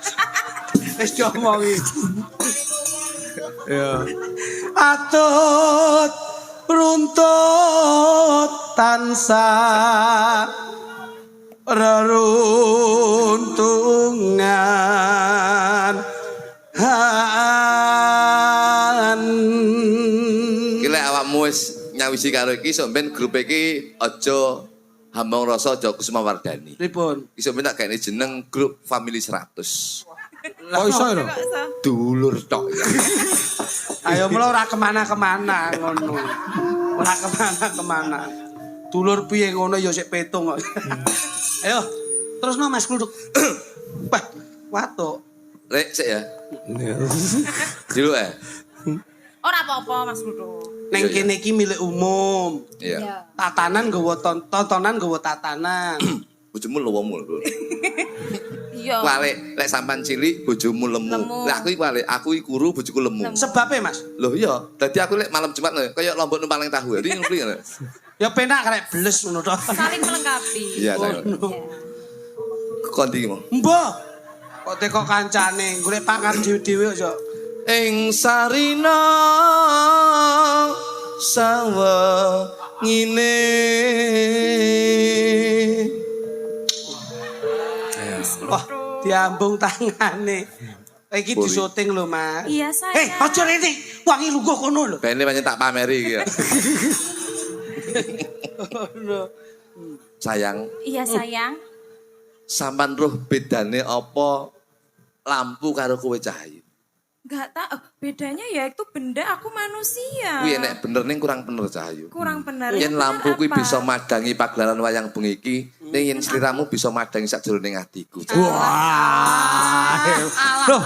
Wis diomongi. Ya. Atut runtut tansah reruntungan Iki lek awakmu wis nyawisi karo iki sok ben grup iki aja Hambang Rasa aja Kusuma Wardani. Pripun? Iso ben tak gawe jeneng grup Family 100. Kok iso lho? Dulur tok ya. Ayo mula ora kemana-kemana ngono. Ora kemana-kemana. Dulur piye ngono ya sik petung kok. Ayo, terusno Mas Kluduk. Wah, watuk. Lek sik ya. Dulu Ora apa-apa Mas Rudo. Neng kene iki milik umum. Iya. Tatanan nggawa tontonan nggawa tatanan. Bojomu lowomu lho. Iya. Wale lek sampan cilik bojomu lemu. Lemu. Lek aku iki guru bojoku lemu. Sebabe Mas? Loh iya, dadi aku lek malam Jumat lho kaya lombok numpang tahu. Iki ngerti ngono. Ya penak karek bles ngono to. Saling melengkapi. Iya, Ngono. Kondi mau. Mbah. Kok teko kancane, golek pangan dhewe-dhewe kok. Ing sarina sawa ngine. Wah, diambung tangane. Iki disyuting lho, Mas. Iya, sayang. Aja rene. Wangi lungguh kono lho. Bene pancen tak pameri iki ya. Sayang, Iya, sayang. sampan roh bedane apa lampu karo kowe cahaya? Enggak tahu bedanya ya itu benda aku manusia. Kuwi nek bener ning kurang bener cahaya. Kurang benar. Yen Yang lampu benar kuwi apa? bisa madangi pagelaran wayang bengi iki, ning yen sliramu bisa madangi sakjroning atiku. Wah. Loh,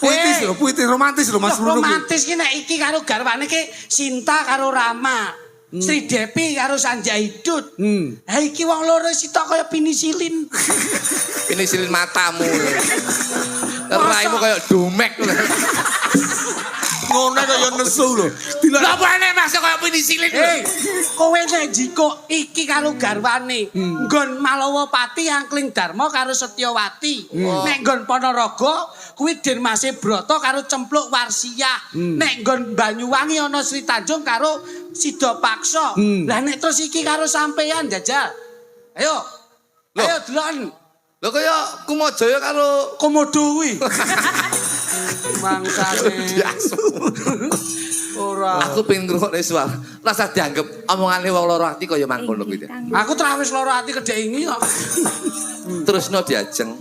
puitis lho, puitis romantis lho Mas Bruno. Romantis ki nek iki karo garwane ki Sinta karo Rama. Sri Depi karo Sanjaidut. Ha iki wong loro sitok kaya penisilin. Penisilin matamu. Raimu kayak domek. Ngono kaya nesu lho. Lah apa nek Mas kayak penisilin? Kowe nek jiko iki karo garwane. Nggon Malawapati Angkling Darma karo Setyawati. Nek nggon Ponorogo kuwi Dirmase Broto karo Cempluk Warsiah. Nek nggon Banyuwangi ana Sri Tanjung karo Sida Paksa. Lah nek terus iki karo sampean jajal. Ayo. Loh. Ayo delon. Lho kaya Kumajaya karo Komodo kuwi. Mangsane. Diasu. Ora. Aku pengen ngrungokne suara. Rasa dianggep omongane wong loro ati kaya mangkono kuwi. Aku trawis loro ati kedek ini kok. Terusno diajeng.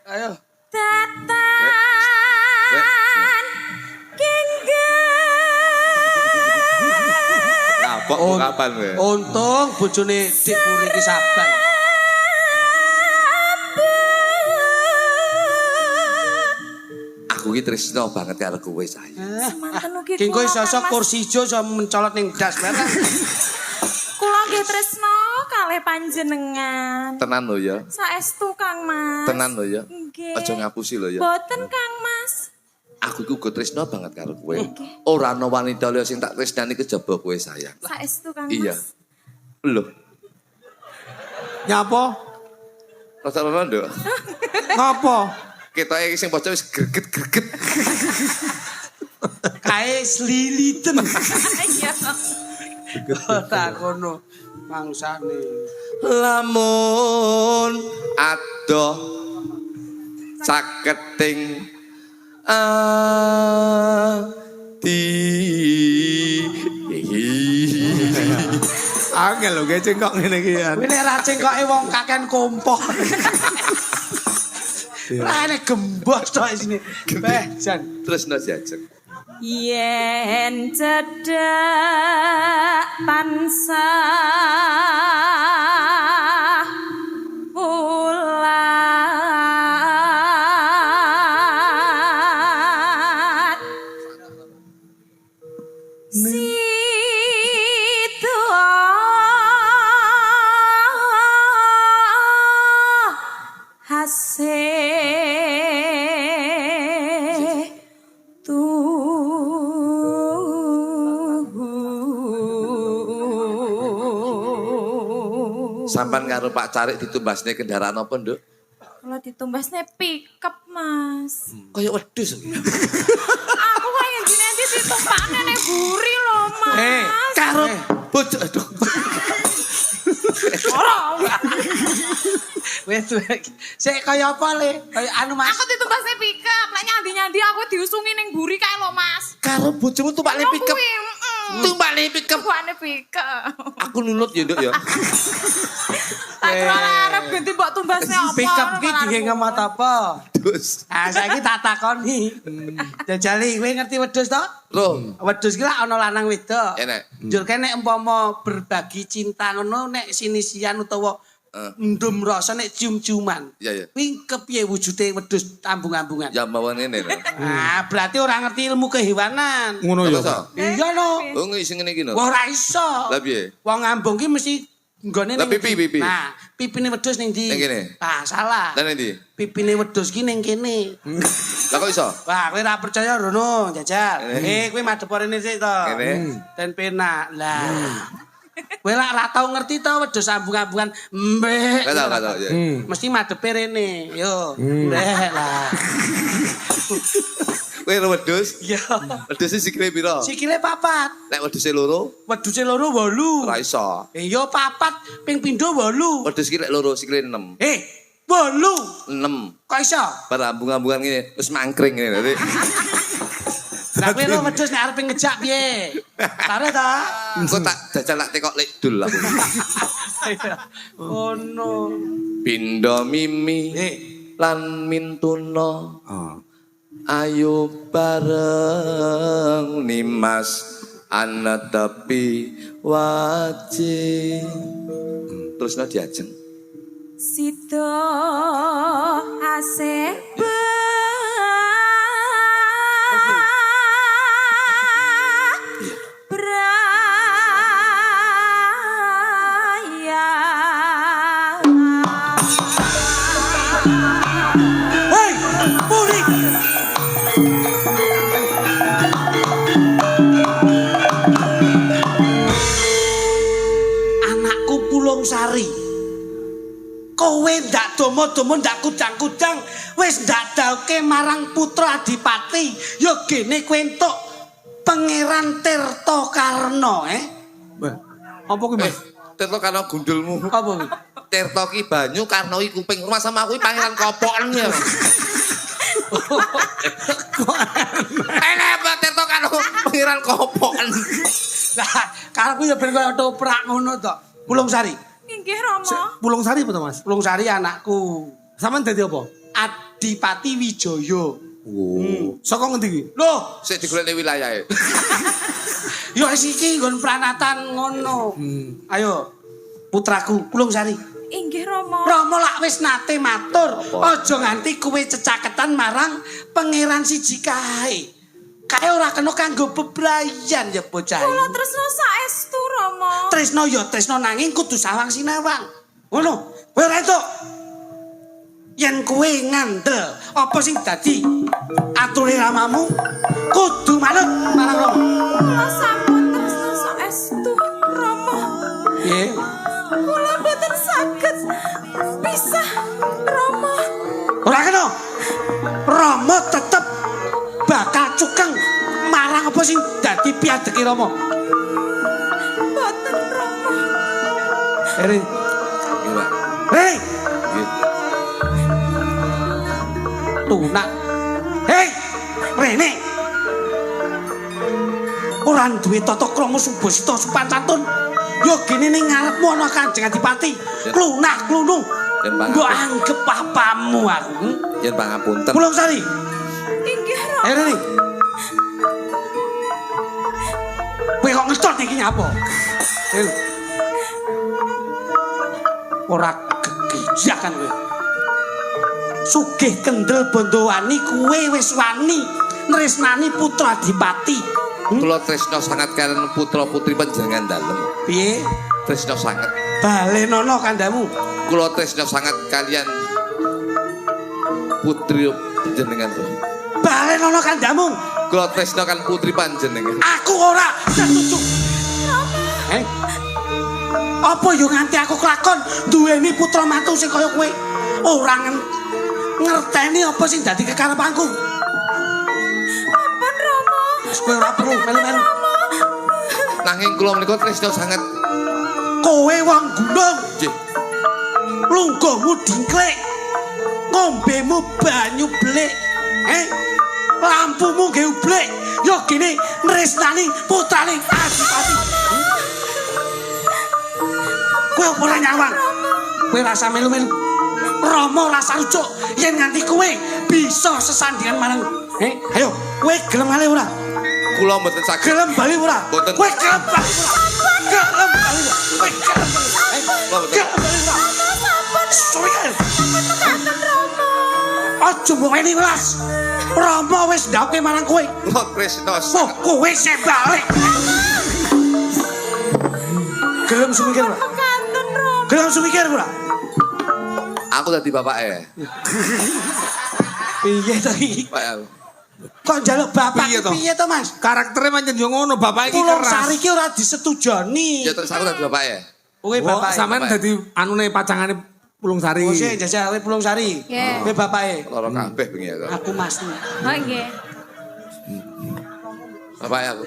Ayo. Datan Kapok kapan kowe? Untung bojone Dik Puri iki sabar. Aku iki tresno banget karo kowe sayang. Semanten ugi Ki kowe kula, sosok Mas. kursi ijo iso mencolot ning das barang. Kula nggih tresno kalih panjenengan. Tenan lho ya. Saestu Kang Mas. Tenan lho ya. Nggih. Aja ngapusi lho ya. Boten Kang Mas. Aku iku uga tresno banget karo kowe. Ora ana wanita liya sing tak tresnani kejaba kowe sayang. Saestu Kang Iya. Mas. Lho, Nyapa? rasa rondo. Ngapa? Ketoke iki sing bocah wis greget-greget. Kae sliliten. Iya. Tak kono mangsane. Lamun adoh saketing ati. Angel lho ge cengkok ngene iki ya. Kuwi nek ra cengkoke wong kaken kompor. Ra nek gembos tok isine. Beh, Jan. Tresno diajeng. Yen cedhak tansah ulat Sido hasih sampean karo Pak Carik ditumbasne kendaraan apa, Nduk? Kalau ditumbasnya pickup, Mas. Kayak wedhus. Aku kayak gini nanti ditumpaknya nih buri loh, Mas. Karo bojo aduh. Orang. Wes sik kaya apa le? Kaya anu Mas. Aku ditumbasnya pickup. Lah nyandi-nyandi aku diusungi ning buri kae lho, Mas. Karo bojomu tumpakne pickup. Tumpakne pickup. Tumpakne pickup. Aku nunut ya, Nduk ya. Tak kira arep ganti mbok tumbasnya apa. Pickup ki digawe ngemot apa? Dus. Ah saiki tak takoni. Jajali kowe ngerti wedhus to? Roh, Wedhus ki lak ana lanang wedok. enek. Njur kene umpama berbagi cinta ngono nek sinisian utawa ndum rasa nek cium-ciuman. Iya, iya. Kuwi kepiye wujude wedhus ambung-ambungan? Ya mawon ngene lho. Ah, berarti ora ngerti ilmu kehewanan. Ngono ya. Masa? Iya no. Oh ngisi ngene iki lho. Wah ora iso. Lah piye? Wong ambung ki mesti nggone Lah, pipi. Nah, pipine wedhus ning ndi? Ning kene. Ah, salah. Lah endi? Pipine wedhus ki ning kene. Lah kok iso? Wah, kowe ora percaya rono, jajal. Kowe madhep rene sik to. Kene. Dan penak. Lah. Kowe lak ora tau ngerti to wedhus ambung-ambungan. Mbek. Gak tau ya. Mesti madhepe rene. Yo. Mbek lah. Kowe ro wedhus? Iya. Wedhus sikile piro? Sikile papat. Nek wedhuse loro Wedhuse loro 8. ora iso. Iya papat ping pindho 8. Wedhus iki lek loro sikile 6. 8. 6. Kok iso? Barambung-ambungan ngene wis mangkring ngene. Dadi Lah kowe lo wedhus nek arep ngejak piye? Kare ta? engko tak jajal tak tekok lek dul aku. Oh no. Pindha mimi lan mintuna. Ayo bareng nimas ana tepi wajib. Terusno diajeng. Sido asih Hei, Puri. Anakku Pulung Sari. Kowe ndak domo-domo ndak kudang-kudang wis ndak dauke marang putra Adipati ya gene kowe entuk Pangeran Tirta Karna Apa kuwi, Mas? Tirta karena gundulmu. Apa kuwi? Tirta ki banyu karena iki kuping. Rumah sama aku iki pangeran kopokan ya. Enak apa Tirta karena pangeran kopokan. Lah, karepku ya ben koyo toprak ngono to. Pulung Sari. Inggih Rama. Pulung Sari apa to, Mas? Pulung Sari anakku. Sampeyan dadi apa? Adipati Wijaya. Oh. Saka ngendi iki? Loh, Sik digolekne wilayahe. ya wis iki nggon pranatan ngono. Ayo, putraku Pulung Sari. Inggih Rama. Rama lak wis nate matur, aja nganti kowe cecaketan marang pangeran siji kae. Kae ora kena kanggo bebrayan ya bocah. Kula tresno saestu Rama. Tresno ya tresno nanging kudu sawang sinawang. Ngono. Kowe ora entuk. Yen kowe ngandel apa sing dadi ature ramamu kudu manut marang Rama. Kula sampun tresno saestu Rama. Piye? Kula boten saged pisah Rama. Ora kena. Rama tetep bakal cukeng marang apa sing dadi piadeke Rama. Boten Rama. Eri. Nggih, Pak. Hei, Nggih. tunak. Hei, Rene. Ora duwe tata krama subasita sopan santun. Yo gene ning ngarepmu ana Kanjeng Adipati. Klunak klunu. Den pangapunten. Mbok anggap papamu aku. Yen pangapunten. Pulung Sari. Inggih Rama. Rene. Kowe kok ngetot iki nyapa? Hei. Ora kegijakan kowe. Sugih kendel bondowani kowe wis wani nresnani putra Adipati. Kula tresna sangat kalian putra-putri panjenengan dalem. Piye? Tresna sangat. Balenono kandamu. Kula tresna sangat kalian putri panjenengan. Balenono kandamu. Kula tresna kan putri panjenengan. Aku ora setuju. Apa yo nganti aku kelakon duweni putra mantu sing kaya kowe? Ora ngerteni apa sing dadi kekarepanku. Ampun Rama. Kowe ora perlu melu-melu. Nanging kula menika tresna sanget. Kowe wong gunung, Nggih. lungguhmu dingklek. Ngombemu banyu blik. Lampumu nggih ublek. Yo gini nresnani putrane Adipati. Kowe apa ora nyawang? Kowe rasa melu-melu. Rama rasa rujuk yen nganti kowe bisa sesandingan marang. Ayo, kowe gelem ngale ora? Kula mboten saged. Gelem bali ora? Mboten. Kowe gelem bali ora? Gelem bali ora? Kowe gelem bali ora? Gelem bali ora? Suwiken. Aja mbokeni welas. Rama wis ndhawuhke marang kowe. Kula tresna Oh, sanget. kowe sing balik. Gelem sumikir ora? Kanten Rama. Gelem sumikir ora? Aku dadi bapake. Piye to iki? Pak aku. Kok njaluk bapak Piye to? piye to, Mas? Karaktere pancen yo ngono, bapak iki Pulung keras. Sari ki ora disetujoni. Ya terus aku dadi bapake. Kowe Oh, bapak. sampean dadi anune pacangane Pulung Sari. Oh, sing jajal kowe Pulung Sari. Nggih. Kowe bapake. Loro kabeh bengi aku. Aku Mas. Oh nggih. Bapake aku.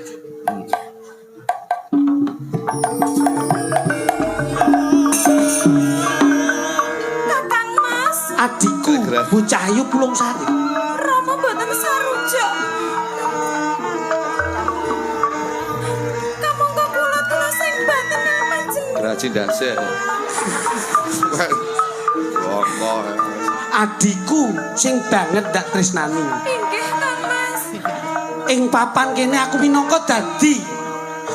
Kakang Mas. Adikku, bocah ayu Pulung Sari. Rama mboten sarujuk. Kamu kok kula sing batin ing panjenengan. Graji ndase. Wong Adikku sing banget dak tresnani. Inggih Kang Mas. Ing papan kene aku minangka dadi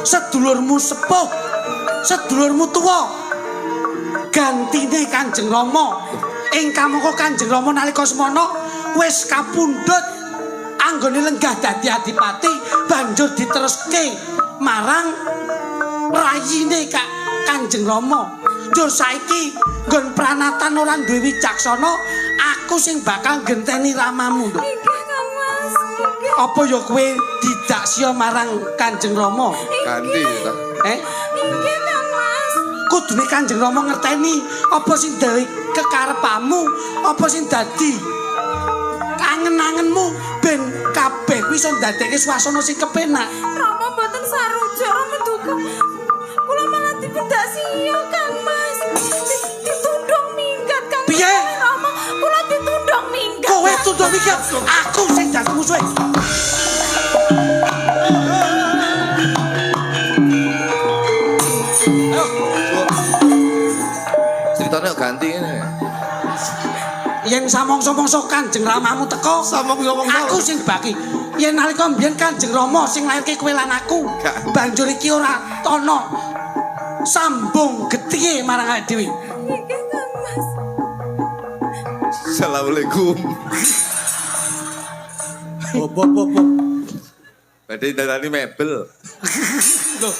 sedulurmu sepuh, sedulurmu tuwa. Gantine Kanjeng Rama. Ing kamangka Kanjeng Rama nalika semana wis kapundhut anggone lenggah dadi adipati banjur diteruske marang rayine Kak Kanjeng Rama. Njur saiki nggon pranatan ora duwe wicaksana, aku sing bakal genteni ramamu. Nduk. Inggih Kang Mas. Inggih. Apa ya kowe didak sia marang Kanjeng Rama? ganti ta. Inggih Kang Mas. Kudune Kanjeng Rama ngerteni apa sing dadi kekarepamu, apa sing dadi kangen-angenmu ben kabeh kuwi iso ndadekke swasana sing kepenak. Rama mboten sarujuk, Rama duka. Kula malah dipendak sia Kang Mas. Ditundung minggat Kang. Piye? Rama, kula ditundung minggat. Kowe tunduk mikir, aku sing dadi musuhe. Ceritane kok ganti ngene. Yen samongso-mongso Kanjeng Ramamu teko, Samong-samong aku sing baki. Yen nalika mbiyen Kanjeng Rama sing lairke kowe lan aku, Gak. banjur iki ora ana sambung getih marang awake dhewe. Inggih Kang Mas. Assalamualaikum. Bobo. Badhe darani mebel. Loh,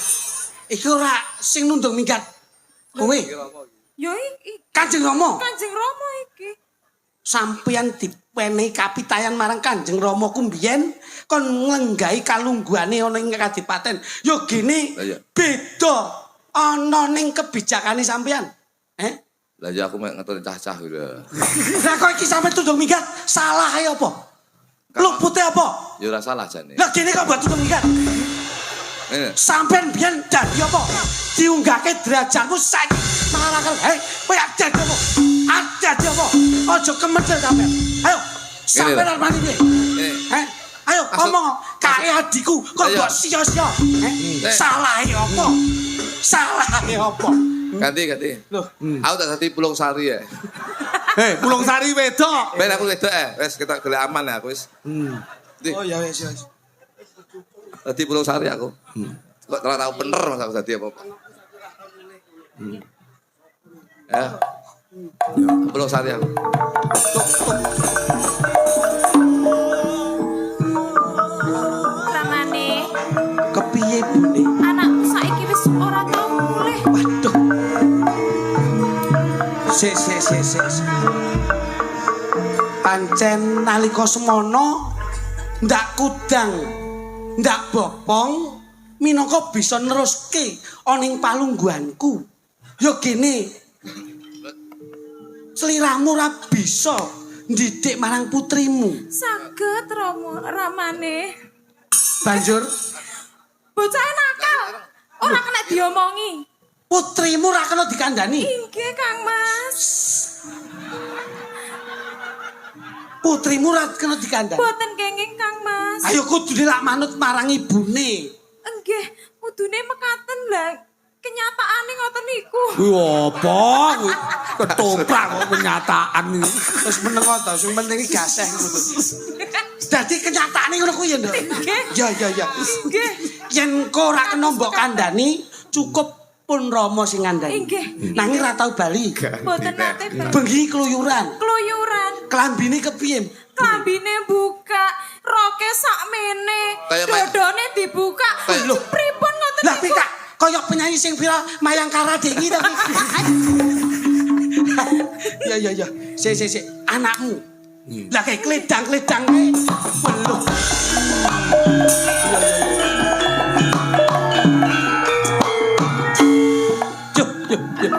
iki ora sing nundung minggat. Kowe Yo iki Kanjeng Rama, Kanjeng Rama iki. sampeyan dipenehi kapitayan marang Kanjeng Rama ku mbiyen kon nglenggahi kalungguhane ana ing kadipaten. Yo gene Lah iya. beda ana ning kebijakane sampeyan. Lah ya aku mek ngetoni cah-cah gitu. Lah kok iki sampe tundung minggat, salahe apa? Lupute apa? Ya ora salah jane. Lah gene kok mbok tundung minggat. Ngene. Sampeyan biyen dadi apa? Diunggahke derajatmu saiki malah kowe dadi apa? Dadi apa? Aja kemedel sampeyan. Ayo, sampeyan arep mati piye? Ayo ngomong, kae adikku kok Ayo. mbok sia-sia. Salahe apa? Salahe apa? Ganti. Loh, Aku tak dadi Pulung Sari ya. Pulung Sari wedok. Ben aku wedok wis kita golek aman ya aku wis. oh ya wis. Dadi Pulung Sari aku. Kok ora tau bener Mas aku dadi apa-apa. Ya. Pulung Sari aku. Ramane, Kepiye bune? anakmu saiki wis ora tau mulih. Waduh. Sik. Pancen nalika semana ndak kudang, ndak bopong minangka bisa neruske ana ing palungguhanku. Yo gini. Seliramu ora bisa ndidik marang putrimu. Saged ramane. Banjur Bocah nakal. Ora kena diomongi. putrimu ora kena dikandani. Inggih, Kang Mas. Putrimu ora kena dikandani. Boten kenging, Kang Mas. Ayo kudu lak manut marang ibune. Enggih, kudune mekaten lah. Kenyataane ngoten niku. Kuwi apa? Kuwi ketoprak kok kenyataan iki. Wis meneng to, sing penting iki gaseh ngono. Dadi kenyataane ngono kuwi ya, Nduk. Ya ya ya. Nggih. Yen kok ora kena mbok kandhani, cukup pun Rama sing ngandhani. Nggih. Nanging ora tau bali. Boten nate Bengi kluyuran. keluyuran. Klambine kepiye? Klambine buka, roke sakmene, Kayak dodone dibuka. Lho. Pripun ngoten Lah niku? pika kaya penyanyi sing viral Mayangkara Dewi to. Ya ya ya. Sik anakmu. Lah kayak kledang-kledang kae. Weluh. Yo yo yo.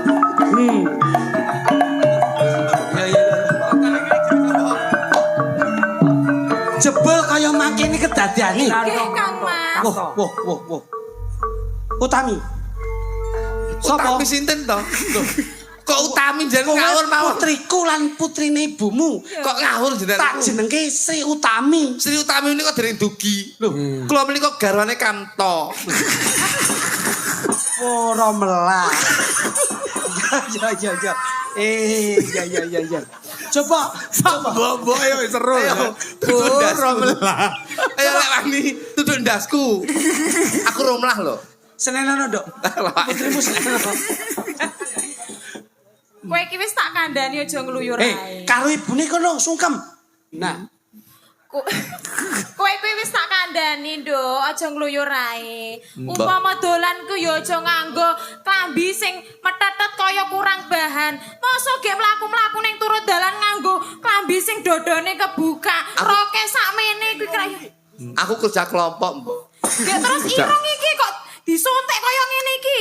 Ya ya ya. Jebul kaya mangkene kedadiane. Nggih, Kang Mas. Wah. Utami. Utami sinten to? Loh, kok Utami jeneng ngawur mawon? Putriku lan putrine ibumu. Kok ngawur jenengan? Tak jenengke Sri Utami. Sri Utami ini kok dereng dugi. Lho, kula menika garwane Kamto. Ora melah. Ya. Ya. Coba. Mbok ayo seru. Ayo, duduk ndasku. Romelah. Ayo lek wani duduk ndasku. Aku romlah lho. Senenono, Dok. Putrimu senenono. Kowe iki wis tak kandhani aja ngluyur ae. Karo ibune kono sungkem. Nah, Kowe kuwi wis tak kandhani, Nduk, aja ngluyur ae. Umpama dolan ku ya aja nganggo klambi sing metetet kaya kurang bahan. Mosok ge mlaku-mlaku ning turut dalan nganggo klambi sing dodone kebuka, roke sakmene kuwi kaya. Aku kerja kelompok, Mbok. Ya terus irung iki kok disuntik kaya ngene iki.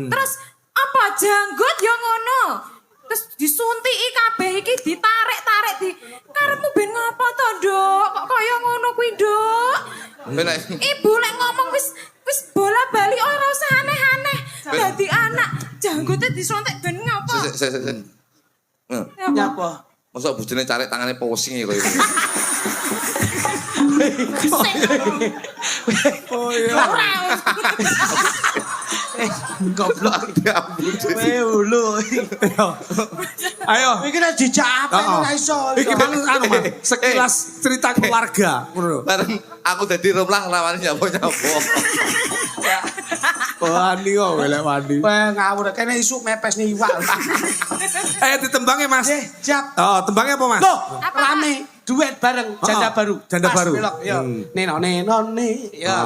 Terus apa janggut ya ngono. Terus disuntiki kabeh iki ditarik-tarik di karepmu ben ngapa to, Nduk? Kok kaya ngono kuwi, Nduk? Bener. Ibu lek ngomong wis bola-bali ora usah aneh-aneh. Dadi anak janggute disuntik ben ngapa? Sik. nyapa? Masa bojone carek tangane pusing kaya. Oh iya. Ora. Goblok. Ampun. Kowe ulu. Ayo. Iki nek dijak ape ora iso. Iki mang anu Mas, sekilas cerita keluarga ngono lho. Bareng aku dadi romlah lawan nyapo-nyapo. Wani kok lek wani. Kowe ngawur kene isu mepes nih iwak. Ayo ditembangnya Mas. Siap. Oh, tembangnya apa Mas? Loh, rame duet bareng janda Oh, baru. janda Pas, baru. Belok, yo. Neno. Yo.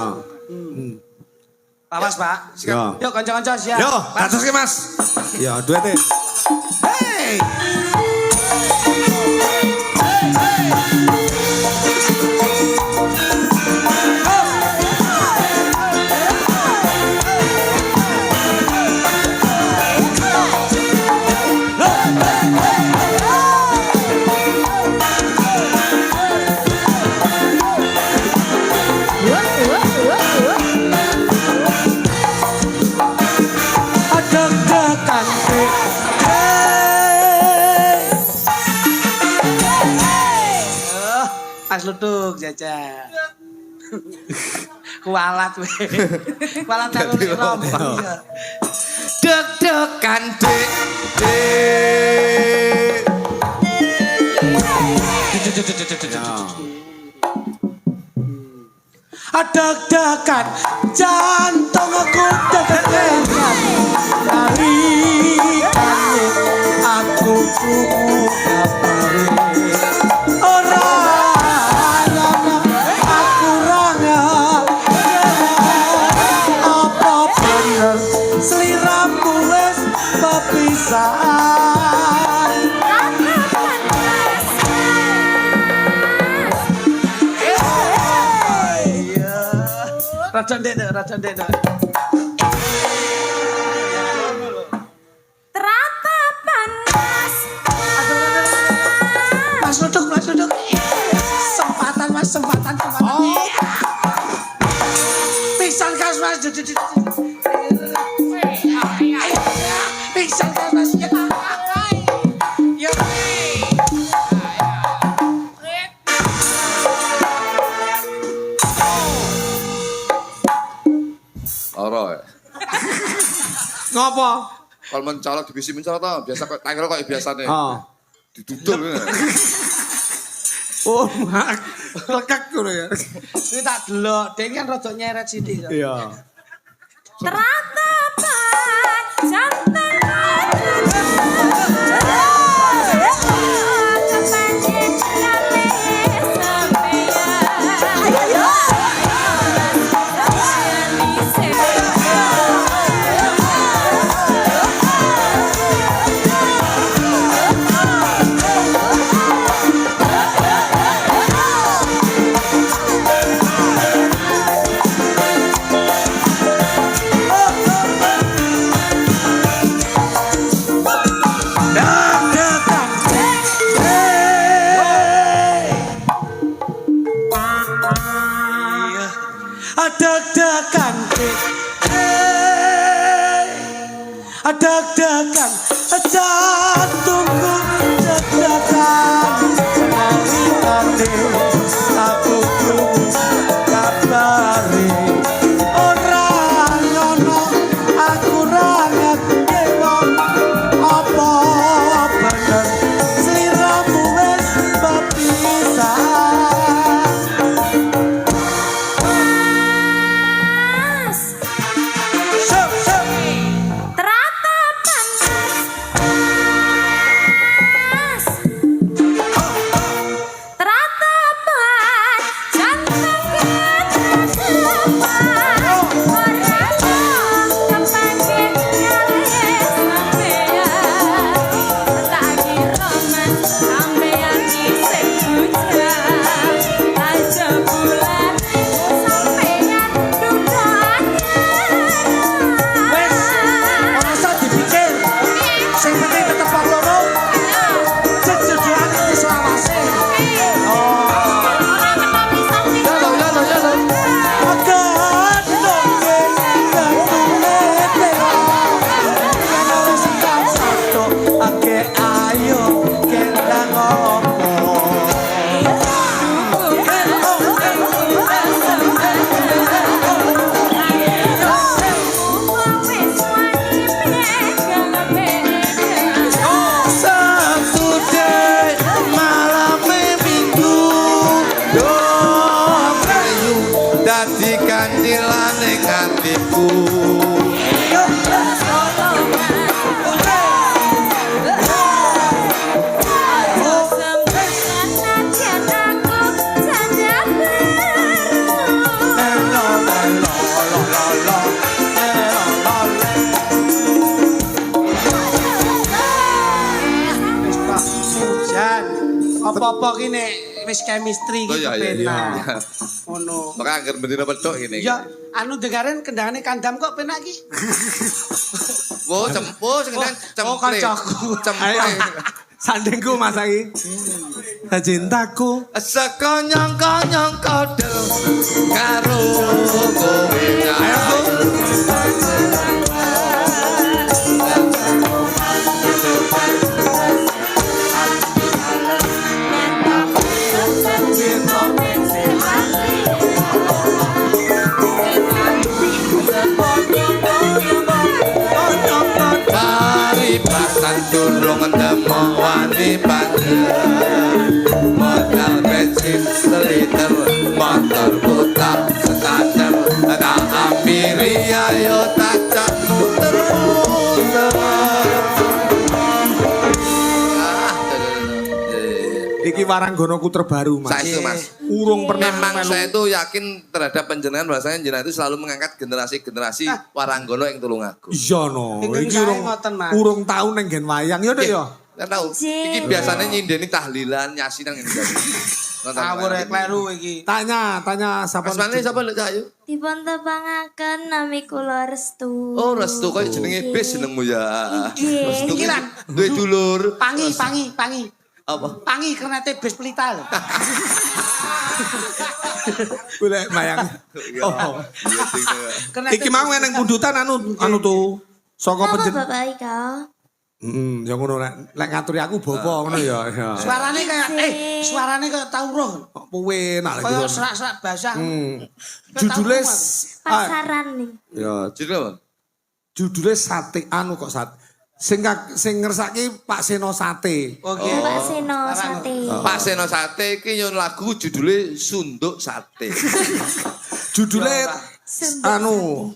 Awas, Pak. Yo. Yo kanca-kanca siap. Yo, dadoske Mas. Yo, duete. Hey. Adeg-degan Mas Luduk jajan. Kualat we. Kualat aku nek rombong. Deg-degan dek. Dek. Adeg-degan jantungku deg-degan hari aku krungu kabare ora aku rangan apa bener sliramu wis pepisahan. Raja ndek. kesempatan. Pisan kas Mas. Pisan kas Mas. Ya. Ora. Ngopo? Kalau mencolok divisi mencolok tau biasa kok tanggal kok biasane. Oh. Didudul. Oh, mak. Lekak ngono ya. Kuwi tak delok, dhek kan rada nyeret sithik. Iya. Teratapan jantan Adak-dakan adak-dakan jantungku deg-degan mawitane aku krungu kabare ora ngono aku ra ngerti apa bener sliramu wis bepisah. Apa-apa ki nek wis chemistry Oh, iki iya, iya, penak. iya. Ngono. Maka anggar bendina pedok ini. Ya, anu dengaren kendangane kandam kok penak ki. Wo cempo sing kan Oh, cemple. kancaku. Cemple. Sandingku Mas Aki. Cintaku. Sekonyong-konyong kodel karo kowe. Ayo. Paribasan durung ndemo wani padel modal bensin seliter motor putar setater tak amiri ayo tak cak muter-muter. Iki waranggonoku terbaru Mas. Saya itu Mas. Urung pernah Memang melu. saya itu yakin terhadap penjenengan bahasanya jenengan itu selalu mengangkat generasi-generasi waranggono yang tulung aku. Iya no. Ingin Iki saya urung ngoten, Mas. urung tau neng gen wayang ya udah ya. Kan tahu. Iki biasanya nyindeni tahlilan nyasinan ini. Awur kleru iki. Tanya siapa? Mas Mane sapa lho Cak ayo? Dipun tepangaken nami kula Restu. Oh, Restu koyo jenenge bis jenengmu ya. Nggih. Restu Iki ki lan. duwe dulur. Pangi. Apa? Pangi kernete bis pelita lho. Golek mayang. Oh. Kernete Iki mau neng pundutan anu tuh. Saka Apa penjen. Bapak Ika? Ya ngono lek ngaturi aku bobo ngono ya. suarane kayak tauruh. Kok puwe nak lagi. Kayak serak-serak basah. Judule Pasaran nih. ya Judul apa? judule sate anu kok sate. Sing ngersake Pak Seno Sate. Oke. Bapak Seno Sate. Pak Seno Sate iki nyun lagu judule Sunduk Sate. Judule Sunduk anu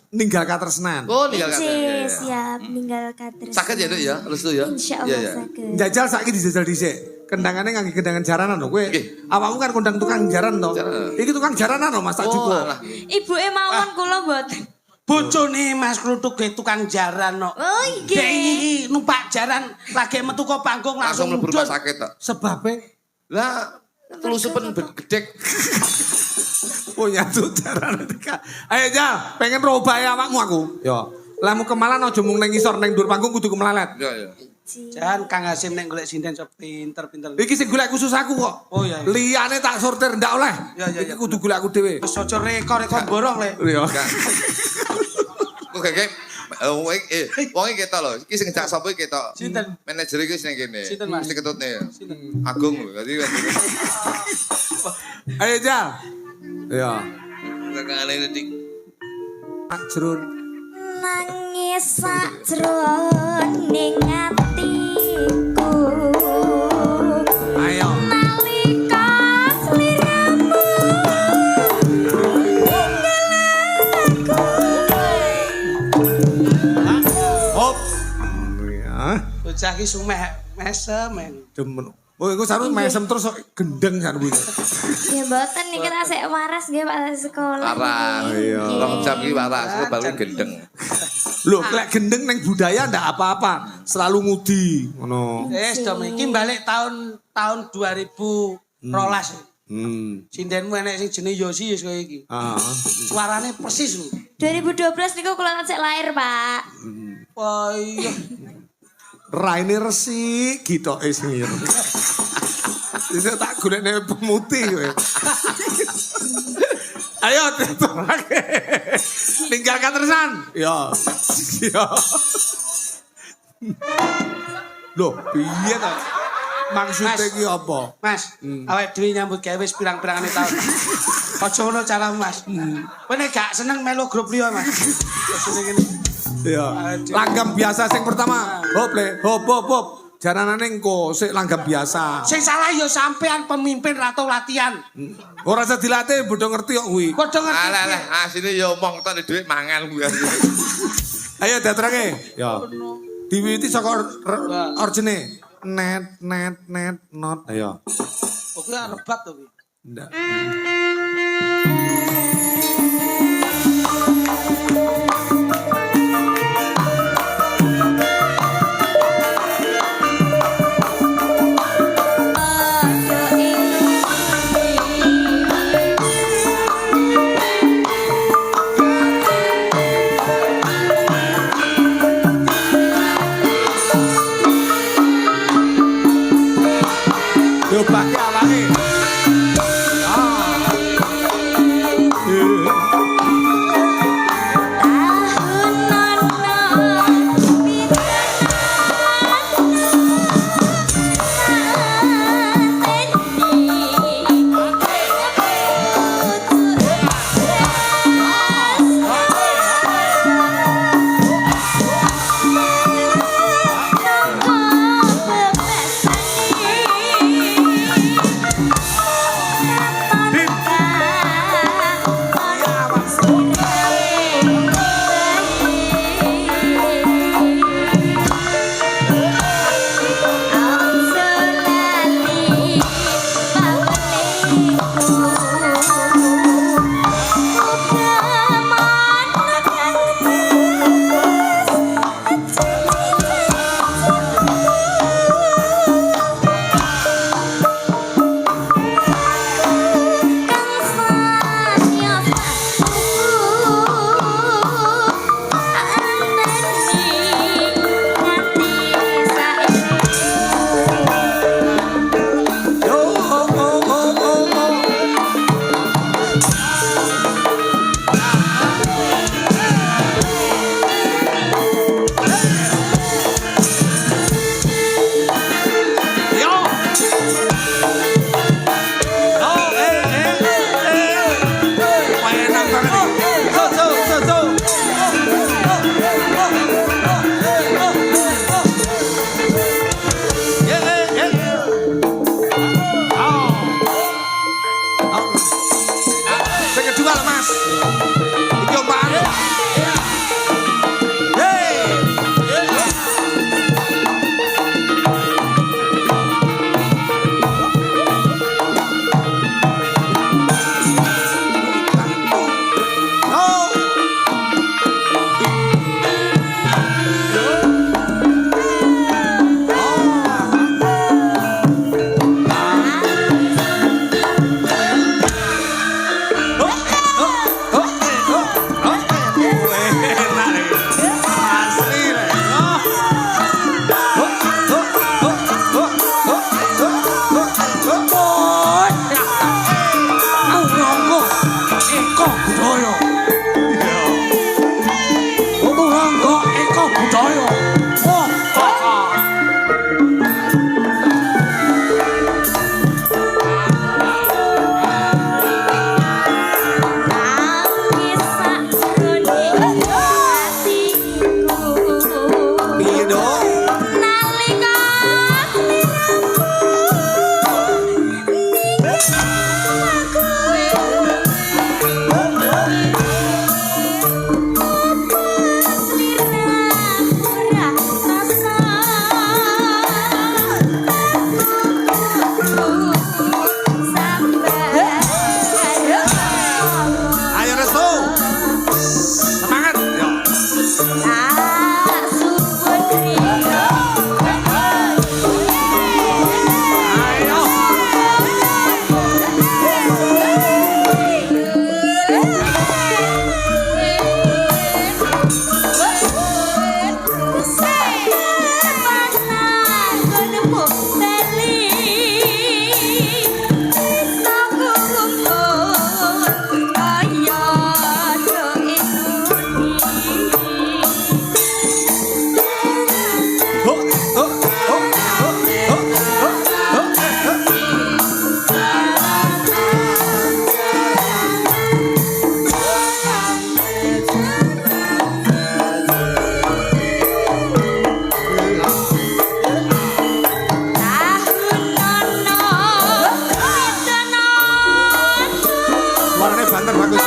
ninggal katresnan. Oh, tinggal kata. Cie, siap meninggal kader. Sakit ya, Dek ya? Restu ya? Insya Iya, Allah iya. sakit. Jajal saiki dijajal dhisik. Kendangane ngangge kendangan jaranan lho kowe. Nggih. Awakmu kan kondang tukang jaran to. Jaran. Iki tukang jaranan lho Mas tak Oh, cukup. alah. Ibu mawon kula mboten. Bojone Mas Kluthuk ge tukang jaran no. Oh Dek iya. iki numpak jaran lagi metu kok panggung Langsung langsung mlebu rumah mudhun. sakit tok. Sebabe Lah, telusupen gedek. punya tuh jaran ketika. Ayo Jal, pengen robae awakmu aku. Yo. Lamu kemalan aja mung ning ngisor ning dhuwur panggung kudu kemelalet. Ya, ya. Jan Kang Hasim nek golek sinden so pinter-pinter. Iki sing golek khusus aku kok. Oh, iya. Liyane tak sortir ndak oleh. Ya, ya, ya. Iki kudu golek aku dhewe. Wis aja rekor-rekor borong le. Iya. Enggak. Kok kayak wong iki ketok lho. Iki sing ngejak sapa iki ketok. Sinten? Manajer iki sing kene. Sinten, Mas? Mesti ketutne. Agung lho. Dadi Ayo Jal. Ya. kakane dik. Ajrun. Nangis sajroning atiku. Ayo. Nalika sliramu Hop. Ya. Bocah iki sumeh mesem men. Demen. Oh, iku sarung mesem terus kok gendeng kan kuwi. Ya mboten niki tasik waras nggih Pak sekolah. Waras. Iya. Rong jam iki waras, baru gendeng. Loh, lek gendeng neng budaya ndak apa-apa, selalu ngudi. Ngono. Dom iki balik tahun 2012. Sindenmu enek sing jenenge Yosi wis koyo iki. Ah. Suarane persis lho. 2012 niku kula tasik lahir, Pak. Oh iya. Raine resik gitoke sing ngir. Bisa tak golekne pemutih kowe. Ayo terake. Tinggalkan terusan. Ya. Ya. Loh, piye ta? Maksudnya Mas. iki apa? Mas, awake dhewe nyambut gawe wis pirang-pirangane taun. Aja ngono cara Mas. Kowe nek gak seneng melu grup liya Mas. Maksudnya ngene. Ya. Langgam biasa sing pertama. Hop le, hop hop hop. Jaranane engko sik langgam biasa. Sing salah ya sampean pemimpin atau latihan. Ora usah dilatih, bodho ngerti kok kuwi. Padha ngerti. Alah lah, asine ya omong tok dhuwit mangan kuwi. Ayo datrake. Ya. Diwiwiti saka origine. Net not. Ayo. Oke rebat to kuwi. Ndak. Yo bake awake. Ah. Suaranya banter bagus.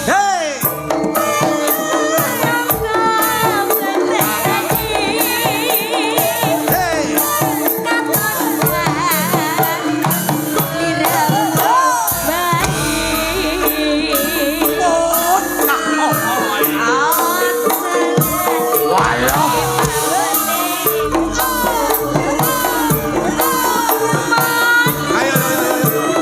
Hei. Hei. Ayo, ayo, ayo.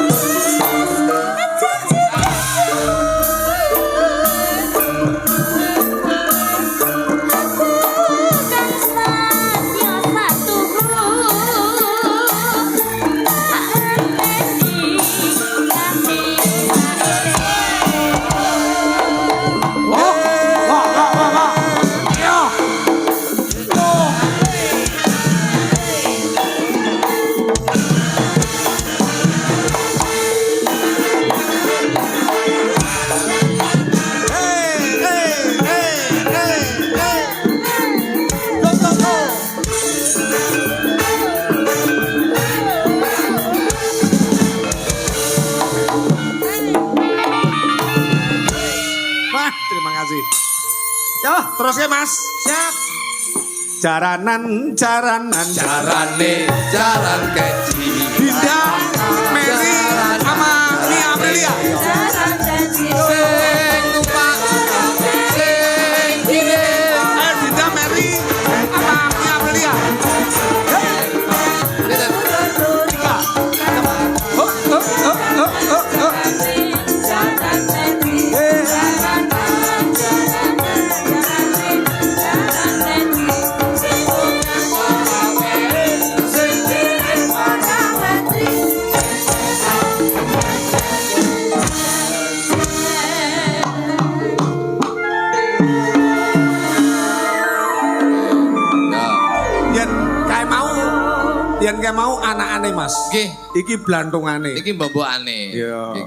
Wah, terima kasih. Yo, terus ya Mas. Siap. Jaranan, jaranan, Jarane jaran keci. Dinda, Mary, sama Nia Amelia. Sing numpak sing kine. Dinda, Mary, sama Nia Amelia. Tiga. Oh, oh, oh, oh, oh, oh. Yen kayak mau anak-ane Mas. Nggih. Iki blantungane. Iki mbok-mbokane. Iya.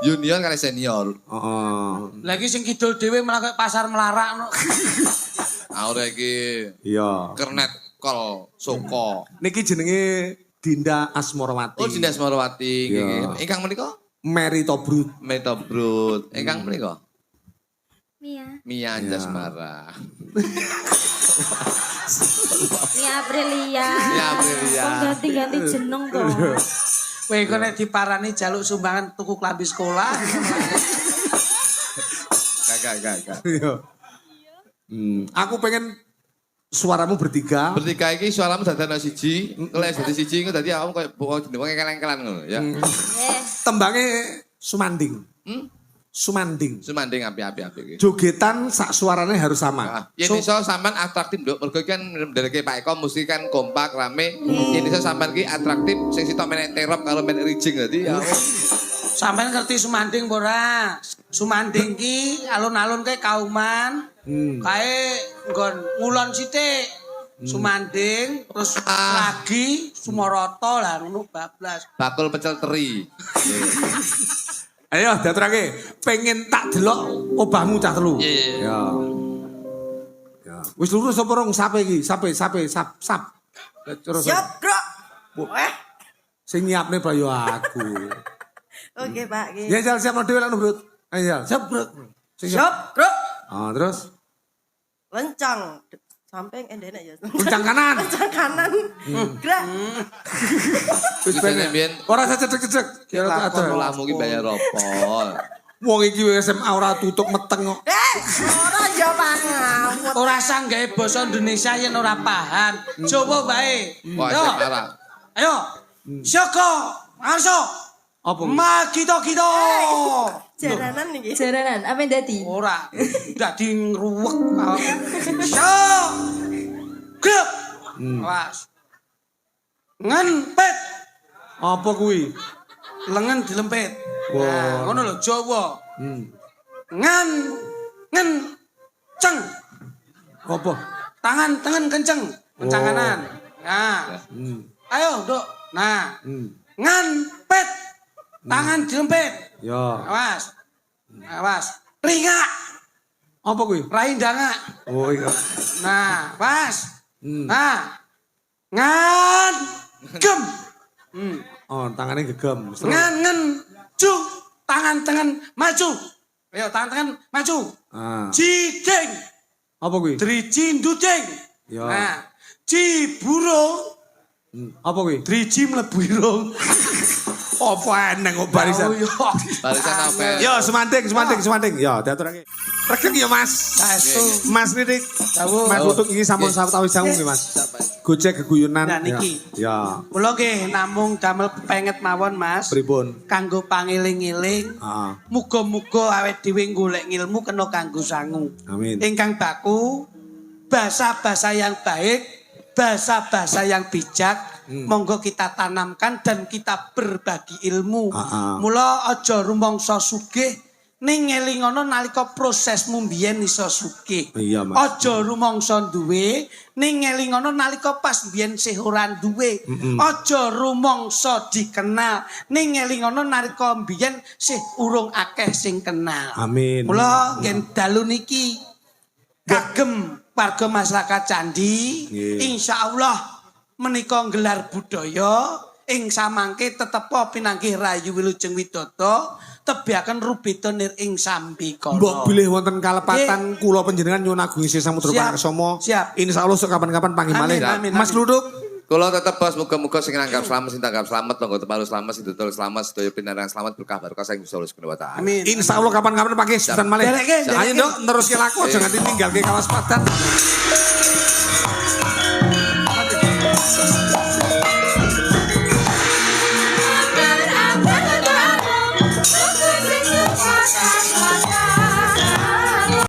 Junior kali senior. Heeh. Lagi sing kidul dhewe malah kayak pasar melarak no. Ora iki Iya. kernet kol soko. Niki jenenge Dinda Asmarawati. Oh Dinda Asmarawati Iya. nggih. Ingkang menika Mary Tobrut. Metobrut. Ingkang menika Mia. Mia Anjasmara. Mia Aprilia. Mia Aprilia. Kok ganti-ganti jeneng kok. Kowe kok nek diparani jaluk sumbangan tuku klambi sekolah. Gak. Iya. Aku pengen suaramu bertiga. Bertiga iki suaramu dadi ana siji, lek dadi siji engko dadi awakmu koyo boko jenenge keleng-kelan ngono ya. Tembange Sumanding. Hmm? Sumanding. Sumanding api-api iki. Jogetan sak suaranya harus sama. Yen iso sampean atraktif nduk, mergo iki kan ndereke Pak Eko mesti kan kompak rame. Yen iso sampean ki atraktif sing sitok menek terop karo menek rijing dadi ya. Sampeyan ngerti Sumanding apa ora? Sumanding ki alun-alun kae kauman. Kae nggon ngulon sithik. Sumanding terus lagi Sumoroto lah ngono bablas. Bakul pecel teri. Ayo diaturake. Pengen tak delok obahmu cah telu. Iya. Ya. Ya. Wis lurus apa rong sape iki? Sap. Terus. Siap, Bro. Sing nyiapne bayo aku. Oke, Pak. Ya jal siap no dhewe lan Brut. Ayo jal, siap Brut. Sing Siap, Bro. Ah, terus Lencang. Sampai endene ya. kencang kanan. Lencang kanan. Gerak. Wis Wis pengen. biyen Ora cecek-cecek. Ya lakon ada. lamu ki bayar opo. Wong iki SMA ora tutuk meteng kok. Ora yo pangamut. Ora sang gawe basa Indonesia yen ora paham. Coba bae. Wah, Yo. marah. Ayo. Syoko, aso. Apa kuwi? Magito-gito. Jaranan iki. Jaranan, apa yang dadi? Ora, dadi ngruwek. Syok. Grup. Awas. Ngempet. Apa kuwi? Lengan dilempit. Wah. Nah, ngono lho Jawa. Ngen ceng. Apa? Tangan kenceng. Kencang kanan. Nah. Ayo, Dok. Nah. Ngempet. Tangan dilempit. Ya. Awas. Awas. Ringak. Apa kuwi? Rai ndangak. Oh iya. Nah, pas. Nah. Ngan gem. Oh, tangannya gegem. Ngan ju. Tangan maju. Ayo, tangan maju. Ah. Cideng. Apa kuwi? Driji ndudeng. Ya. Nah, ciburung. Apa kuwi? Driji mlebu irung. Apa eneng kok barisan? Oh, yo. Barisan apa? Yo, semanting. Yo, diaturake. Regeng ya, Mas. Saestu. Mas Ridik. Dawuh. Mas Utuk iki sampun sawetawis sangu nggih, Mas. Gojek geguyunan. Nah, niki. Ya. Kula nggih namung damel penget mawon, Mas. Pripun? Kanggo pangiling-iling. Heeh. Muga-muga awet dhewe golek ngilmu kena kanggo sangu. Amin. Ingkang baku, bahasa-bahasa yang baik, bahasa-bahasa yang bijak, monggo kita tanamkan dan kita berbagi ilmu. Mula aja rumangsa sugih ning ngelingono nalika prosesmu mbiyen iso sugih. Iya, Mas. Aja rumangsa duwe ning ngelingono nalika pas mbiyen sih ora duwe. Aja rumangsa dikenal ning ngelingono nalika mbiyen sih urung akeh sing kenal. Amin. Mula ngen dalu niki kagem warga masyarakat Candi, Nggih. insyaallah menika gelar budaya ing samangke tetepa pinanggih Rayu Wilujeng Widodo tebiaken rubeda nir ing Sambikala. Mbok bilih wonten kalepatan kula panjenengan nyuwun agung Sih Samudra Siap. Pakarsomo. Siap. Insyaallah sok kapan-kapan panggih Amin, malih. amin, Mas amin. Luduk. Kula tetep bos muga-muga sing nanggap selamat sing tanggap selamat longgo tepalu selamat sing dodol selamat sedaya pinarengan selamat berkah barokah sing Gusti Allah Subhanahu wa taala. Amin. Insyaallah kapan-kapan panggih sedan malih. Dereke, dereke. Ayo Nduk, neruske laku aja nganti ninggalke kawas padan.